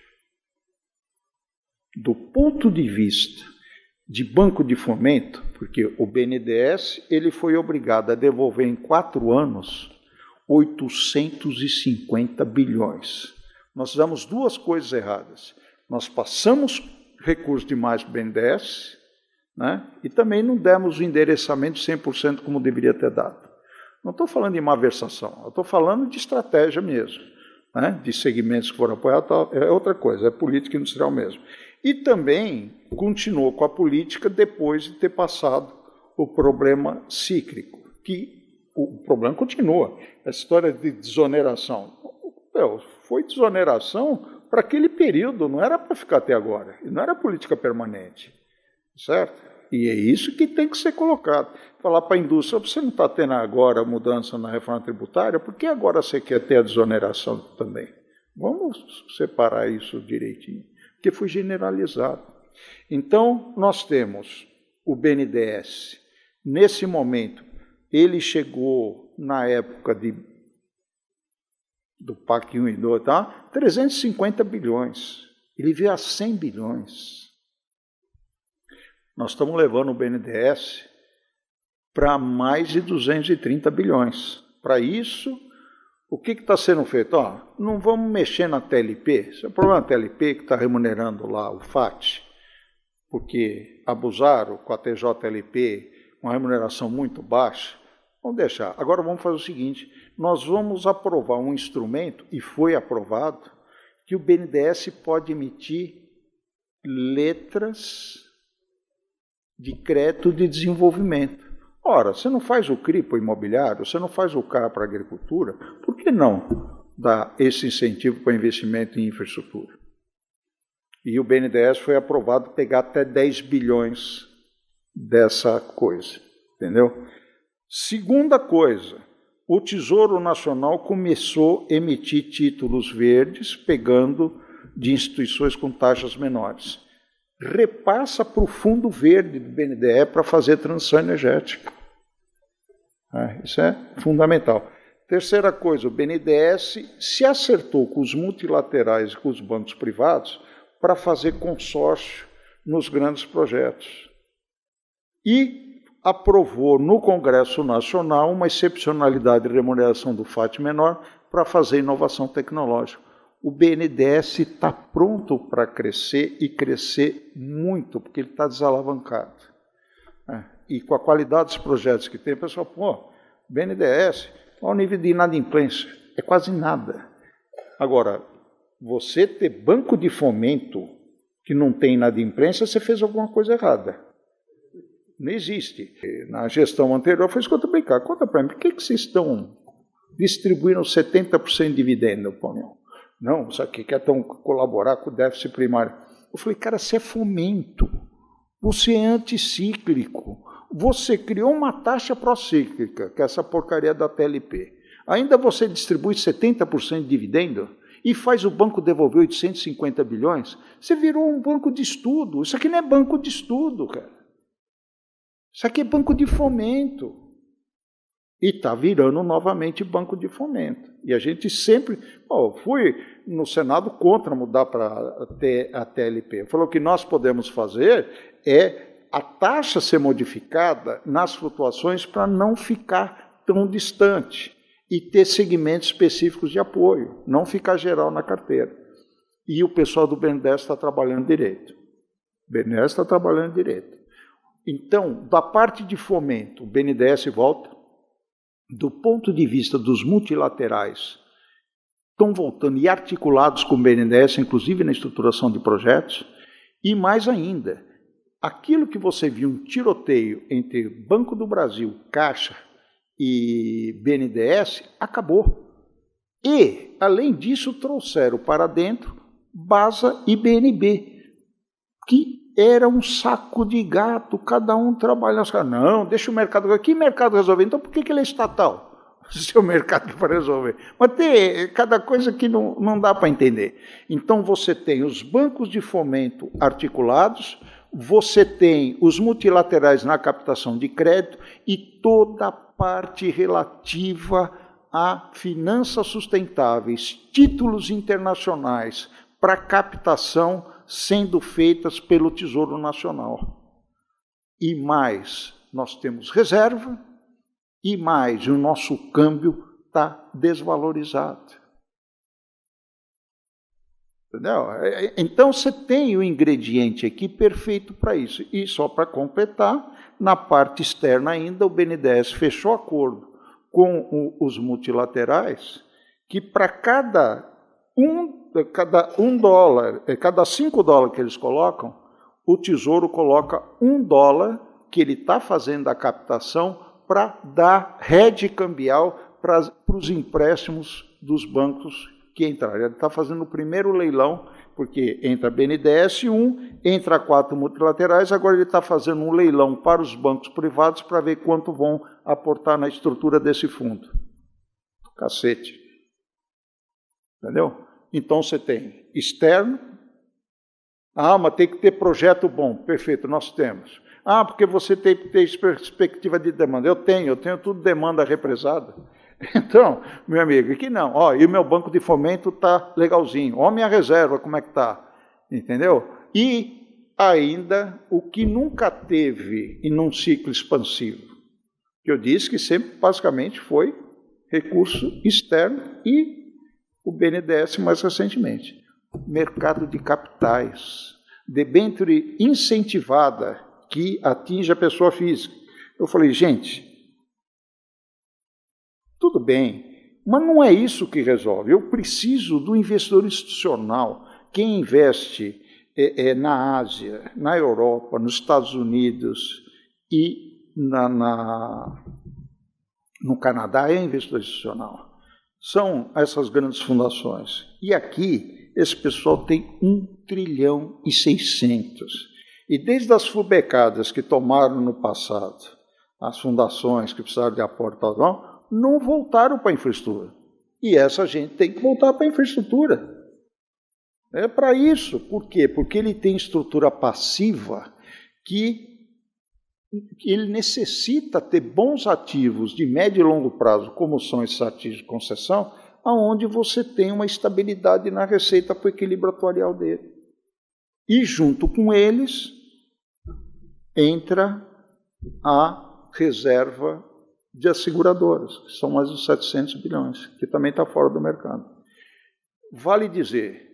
Do ponto de vista de banco de fomento, porque o BNDES ele foi obrigado a devolver em 4 anos 850 bilhões. Nós fizemos 2 coisas erradas. Nós passamos recursos demais para o BNDES, né? E também não demos o endereçamento 100% como deveria ter dado. Não estou falando de malversação, eu estou falando de estratégia mesmo, né? De segmentos que foram apoiados, é outra coisa, é política industrial mesmo. E também continuou com a política depois de ter passado o problema cíclico, que o problema continua. Essa história de desoneração. Foi desoneração para aquele período, não era para ficar até agora, não era política permanente, certo? E é isso que tem que ser colocado. Falar para a indústria, você não está tendo agora mudança na reforma tributária, por que agora você quer ter a desoneração também? Vamos separar isso direitinho, porque foi generalizado. Então, nós temos o BNDES. Nesse momento, ele chegou na época do PAC 1 e 2, tá? 350 bilhões. Ele veio a 100 bilhões. Nós estamos levando o BNDES para mais de 230 bilhões. Para isso, o que está sendo feito? Não vamos mexer na TLP. Esse é o problema da TLP, que está remunerando lá o FAT, porque abusaram com a TJLP, uma remuneração muito baixa. Vamos deixar. Agora vamos fazer o seguinte, nós vamos aprovar um instrumento, e foi aprovado, que o BNDES pode emitir letras de crédito de desenvolvimento. Ora, você não faz o CRI para o imobiliário, você não faz o CAR para a agricultura, por que não dar esse incentivo para investimento em infraestrutura? E o BNDES foi aprovado pegar até 10 bilhões dessa coisa, entendeu? Segunda coisa, o Tesouro Nacional começou a emitir títulos verdes, pegando de instituições com taxas menores. Repassa para o fundo verde do BNDE para fazer transição energética. Isso é fundamental. Terceira coisa, o BNDES se acertou com os multilaterais e com os bancos privados para fazer consórcio nos grandes projetos. E aprovou no Congresso Nacional uma excepcionalidade de remuneração do FAT menor para fazer inovação tecnológica. o BNDES está pronto para crescer e crescer muito, porque ele está desalavancado. E com a qualidade dos projetos que tem, o pessoal, BNDES, olha o nível de inadimplência, é quase nada. Agora, você ter banco de fomento que não tem inadimplência, você fez alguma coisa errada. Não existe. Na gestão anterior, foi isso que eu brincar. Conta para mim, por que vocês estão distribuindo 70% de dividendo, Paulinho? Não, isso aqui quer colaborar com o déficit primário. Eu falei, cara, você é fomento. Você é anticíclico. Você criou uma taxa procíclica, que é essa porcaria da TLP. Ainda você distribui 70% de dividendo e faz o banco devolver 850 bilhões. Você virou um banco de estudo. Isso aqui não é banco de estudo, cara. Isso aqui é banco de fomento. E está virando novamente banco de fomento. E a gente sempre... fui no Senado contra mudar para a TLP. Falou que nós podemos fazer a taxa ser modificada nas flutuações para não ficar tão distante e ter segmentos específicos de apoio, não ficar geral na carteira. E o pessoal do BNDES está trabalhando direito. O BNDES está trabalhando direito. Então, da parte de fomento, o BNDES volta. Do ponto de vista dos multilaterais, estão voltando e articulados com o BNDES, inclusive na estruturação de projetos. E mais ainda, aquilo que você viu, um tiroteio entre Banco do Brasil, Caixa e BNDES, acabou. E, além disso, trouxeram para dentro BASA e BNB, que era um saco de gato, cada um trabalha. Não, deixa o mercado... Que mercado resolver? Então, por que ele é estatal? Se é o mercado que vai resolver. Mas tem cada coisa que não dá para entender. Então, você tem os bancos de fomento articulados, você tem os multilaterais na captação de crédito e toda a parte relativa a finanças sustentáveis, títulos internacionais para captação sendo feitas pelo Tesouro Nacional. E mais, nós temos reserva, e mais, o nosso câmbio está desvalorizado. Entendeu? Então, você tem o ingrediente aqui perfeito para isso. E só para completar, na parte externa ainda, o BNDES fechou acordo com os multilaterais, que para cada $1, cada 5 dólares que eles colocam, o Tesouro coloca $1 que ele está fazendo a captação para dar hedge cambial para os empréstimos dos bancos que entraram. Ele está fazendo o primeiro leilão, porque entra BNDES 1, entra 4 multilaterais, agora ele está fazendo um leilão para os bancos privados para ver quanto vão aportar na estrutura desse fundo. Cacete. Entendeu? Então, você tem externo. Mas tem que ter projeto bom. Perfeito, nós temos. Porque você tem que ter perspectiva de demanda. Eu tenho tudo demanda represada. Então, meu amigo, aqui não. E o meu banco de fomento está legalzinho. Minha reserva, como é que está? Entendeu? E ainda o que nunca teve em um ciclo expansivo, que eu disse que sempre basicamente foi recurso externo e o BNDES mais recentemente. Mercado de capitais, debênture incentivada que atinge a pessoa física. Eu falei, gente, tudo bem, mas não é isso que resolve. Eu preciso do investidor institucional. Quem investe na Ásia, na Europa, nos Estados Unidos e no Canadá é investidor institucional. São essas grandes fundações. E aqui, esse pessoal tem 1,6 trilhão. E desde as fubecadas que tomaram no passado, as fundações que precisaram de aporte, não voltaram para a infraestrutura. E essa gente tem que voltar para a infraestrutura. É para isso. Por quê? Porque ele tem estrutura passiva que ele necessita ter bons ativos de médio e longo prazo, como são esses ativos de concessão, onde você tem uma estabilidade na receita para o equilíbrio atuarial dele. E junto com eles entra a reserva de asseguradoras, que são mais de 700 bilhões, que também está fora do mercado. vale dizer,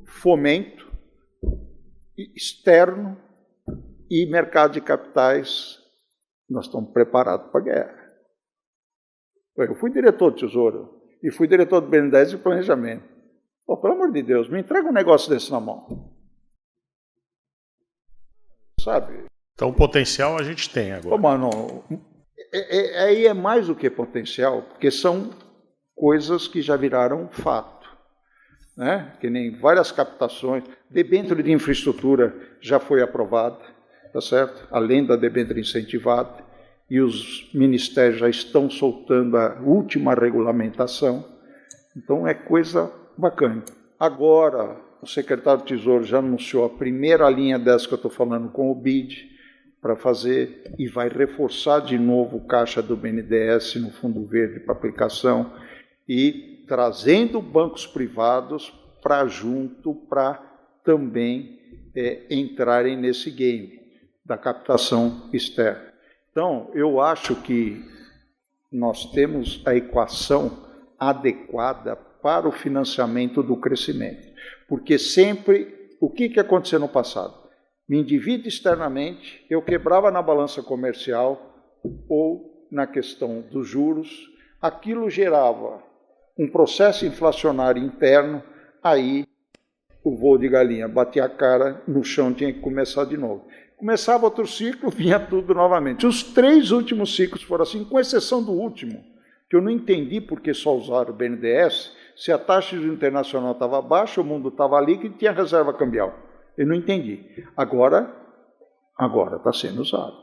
fomento externo e mercado de capitais, nós estamos preparados para a guerra. Eu fui diretor do Tesouro e fui diretor do BNDES de planejamento. Oh, pelo amor de Deus, me entrega um negócio desse na mão. Sabe?
Então, potencial a gente tem agora.
Ô, mano, aí é mais do que potencial, porque são coisas que já viraram fato. Né? Que nem várias captações, debênture de infraestrutura já foi aprovada, tá certo? Além da debênture incentivada, e os ministérios já estão soltando a última regulamentação. Então é coisa bacana. Agora, o secretário do Tesouro já anunciou a primeira linha dessa que eu estou falando com o BID para fazer, e vai reforçar de novo o caixa do BNDES no Fundo Verde para aplicação, e trazendo bancos privados para junto, para também entrarem nesse game da captação externa. Então, eu acho que nós temos a equação adequada para o financiamento do crescimento. Porque sempre, o que aconteceu no passado? Me endivido externamente, eu quebrava na balança comercial ou na questão dos juros, aquilo gerava um processo inflacionário interno, aí o voo de galinha batia a cara no chão, tinha que começar de novo. Começava outro ciclo, vinha tudo novamente. Os 3 últimos ciclos foram assim, com exceção do último, que eu não entendi por que só usaram o BNDES, se a taxa de juros internacional estava baixa, o mundo estava líquido e tinha reserva cambial. Eu não entendi. Agora está sendo usado.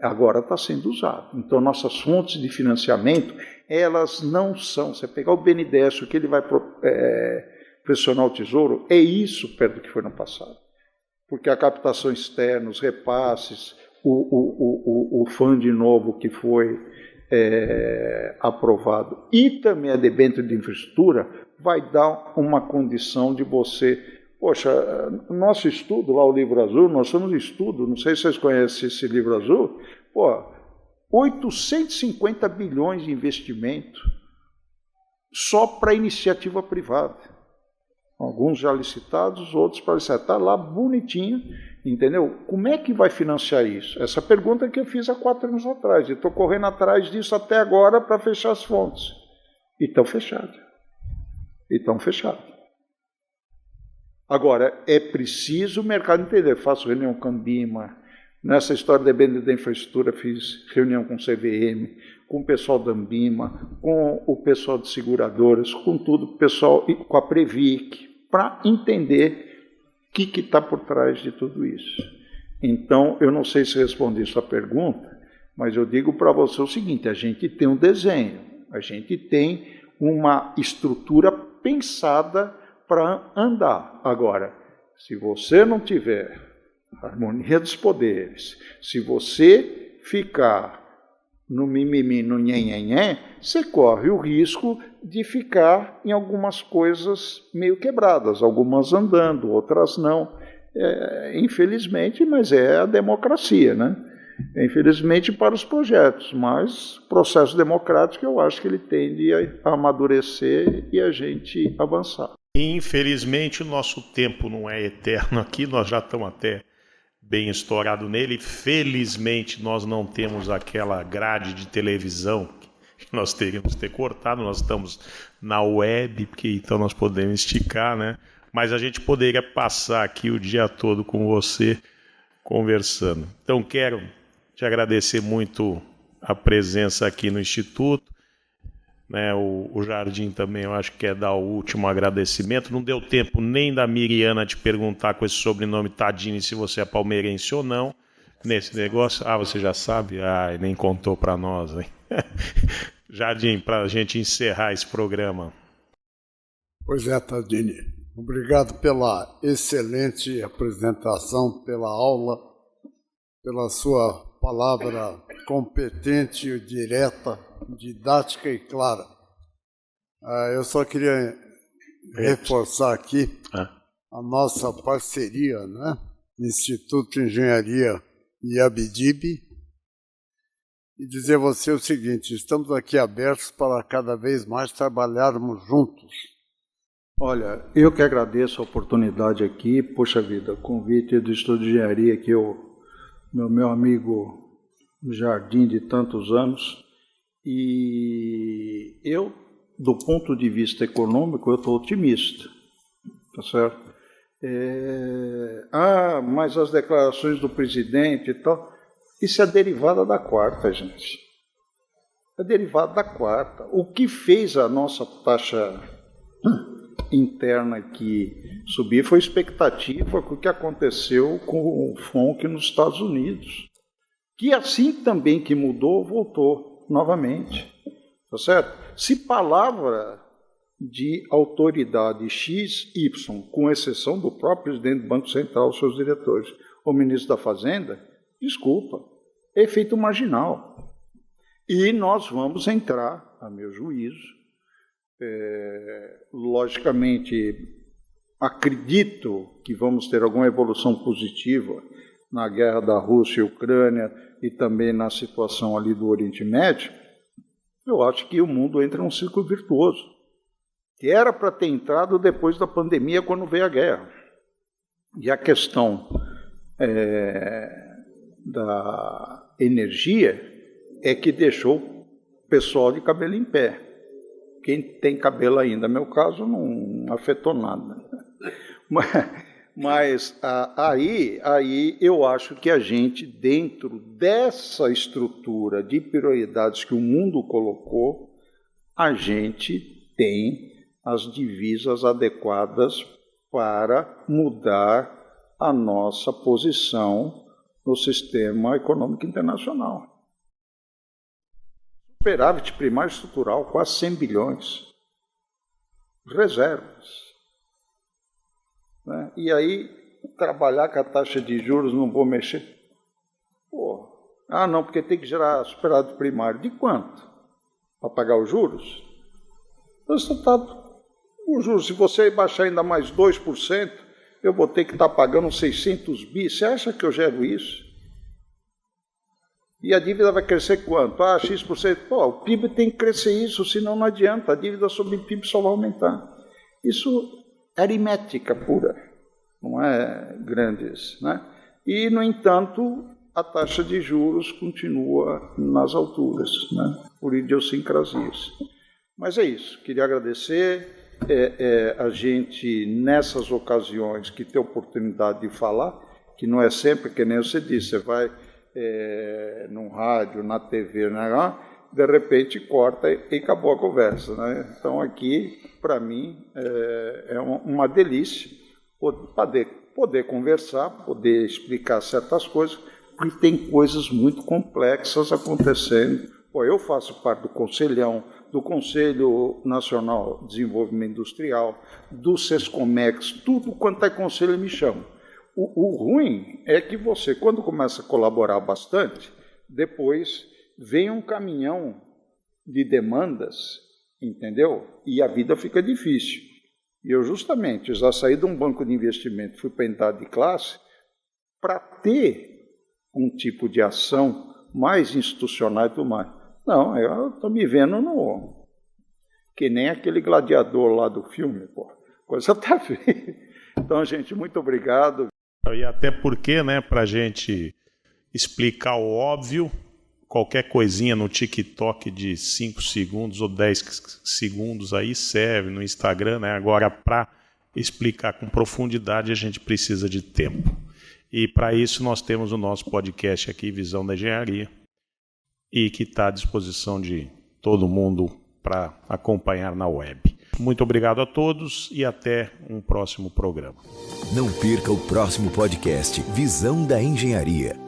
Agora está sendo usado. Então, nossas fontes de financiamento, elas não são... Você pegar o BNDES, o que ele vai pressionar o Tesouro, é isso perto do que foi no passado. Porque a captação externa, os repasses, o fundo novo que foi aprovado e também a debênture de infraestrutura vai dar uma condição de você... Poxa, nosso estudo, lá o Livro Azul, nós somos estudo, não sei se vocês conhecem esse Livro Azul, 850 bilhões de investimento só para iniciativa privada. Alguns já licitados, outros para licitar. Está lá bonitinho, entendeu? Como é que vai financiar isso? Essa pergunta que eu fiz há 4 anos atrás. E estou correndo atrás disso até agora para fechar as fontes. E estão fechadas. Agora, é preciso o mercado entender. Faço reunião com a Ambima. Nessa história da debênture da infraestrutura, fiz reunião com o CVM, com o pessoal da Ambima, com o pessoal de seguradoras, com tudo, o pessoal, com a Previc, para entender o que está por trás de tudo isso. Então, eu não sei se respondi sua pergunta, mas eu digo para você o seguinte, a gente tem um desenho, a gente tem uma estrutura pensada para andar. Agora, se você não tiver harmonia dos poderes, se você ficar no mimimi, no nhenhenhé, você corre o risco de ficar em algumas coisas meio quebradas, algumas andando, outras não. Infelizmente, mas é a democracia, né? Infelizmente para os projetos, mas o processo democrático eu acho que ele tende a amadurecer e a gente avançar.
Infelizmente o nosso tempo não é eterno aqui, nós já estamos até bem estourado nele. Felizmente nós não temos aquela grade de televisão que nós teríamos que ter cortado, nós estamos na web, porque então nós podemos esticar, né? Mas a gente poderia passar aqui o dia todo com você conversando. Então quero te agradecer muito a presença aqui no Instituto, né? O Jardim também eu acho que quer dar o último agradecimento. Não deu tempo nem da Miriana te perguntar com esse sobrenome Tadini se você é palmeirense ou não nesse negócio. Ah, você já sabe? Ah, nem contou para nós, hein? Jardim, para a gente encerrar esse programa.
Pois é, Tadini. Obrigado pela excelente apresentação, pela aula, pela sua palavra competente, direta, didática e clara. Eu só queria reforçar aqui a nossa parceria, né? Instituto de Engenharia e ABDIB, e dizer a você o seguinte, estamos aqui abertos para cada vez mais trabalharmos juntos,
Olha, eu que agradeço a oportunidade aqui, poxa vida, convite do Estudo de Engenharia, que meu amigo Jardim de tantos anos, e eu, do ponto de vista econômico, eu estou otimista, tá certo? Mas as declarações do presidente e tal, isso é derivada da quarta, gente. É derivado da quarta. O que fez a nossa taxa interna aqui subir foi expectativa com o que aconteceu com o FONC nos Estados Unidos, que assim também que mudou, voltou novamente. Tá certo? Se palavra de autoridade X, Y, com exceção do próprio presidente do Banco Central, seus diretores, ou ministro da Fazenda, desculpa, é efeito marginal. E nós vamos entrar, a meu juízo, logicamente, acredito que vamos ter alguma evolução positiva na guerra da Rússia e Ucrânia e também na situação ali do Oriente Médio. Eu acho que o mundo entra num ciclo virtuoso, que era para ter entrado depois da pandemia, quando veio a guerra. E a questão da energia é que deixou o pessoal de cabelo em pé. Quem tem cabelo ainda, no meu caso, não afetou nada. Mas aí eu acho que a gente, dentro dessa estrutura de prioridades que o mundo colocou, a gente tem as divisas adequadas para mudar a nossa posição no sistema econômico internacional. Superávit primário estrutural, quase 100 bilhões. Reservas. Né? E aí, trabalhar com a taxa de juros, não vou mexer. Não, porque tem que gerar superávit primário. De quanto? Para pagar os juros? Os juros, se você baixar ainda mais 2%, eu vou ter que estar pagando 600 bi. Você acha que eu gero isso? E a dívida vai crescer quanto? X%. O PIB tem que crescer isso, senão não adianta. A dívida sobre o PIB só vai aumentar. Isso é aritmética pura, não é grandes, né? E, no entanto, a taxa de juros continua nas alturas, né? Por idiosincrasias. Mas é isso. Queria agradecer a gente, nessas ocasiões, que tem oportunidade de falar, que não é sempre, que nem você disse, você vai no rádio, na TV, né? De repente corta e acabou a conversa, né? Então aqui, para mim, é uma delícia poder conversar, poder explicar certas coisas, porque tem coisas muito complexas acontecendo. Eu faço parte do Conselhão, do Conselho Nacional de Desenvolvimento Industrial, do Sescomex, tudo quanto é conselho me chama. O ruim é que você, quando começa a colaborar bastante, depois vem um caminhão de demandas, entendeu? E a vida fica difícil. E eu justamente já saí de um banco de investimento, fui para a entidade de classe, para ter um tipo de ação mais institucional e tudo mais. Não, eu estou me vendo que nem aquele gladiador lá do filme, coisa tá feia. Então, gente, muito obrigado.
E até porque, né, para a gente explicar o óbvio, qualquer coisinha no TikTok de 5 segundos ou 10 segundos aí serve, no Instagram, né? Agora, para explicar com profundidade, a gente precisa de tempo. E para isso nós temos o nosso podcast aqui, Visão da Engenharia, e que está à disposição de todo mundo para acompanhar na web. Muito obrigado a todos e até um próximo programa.
Não perca o próximo podcast Visão da Engenharia.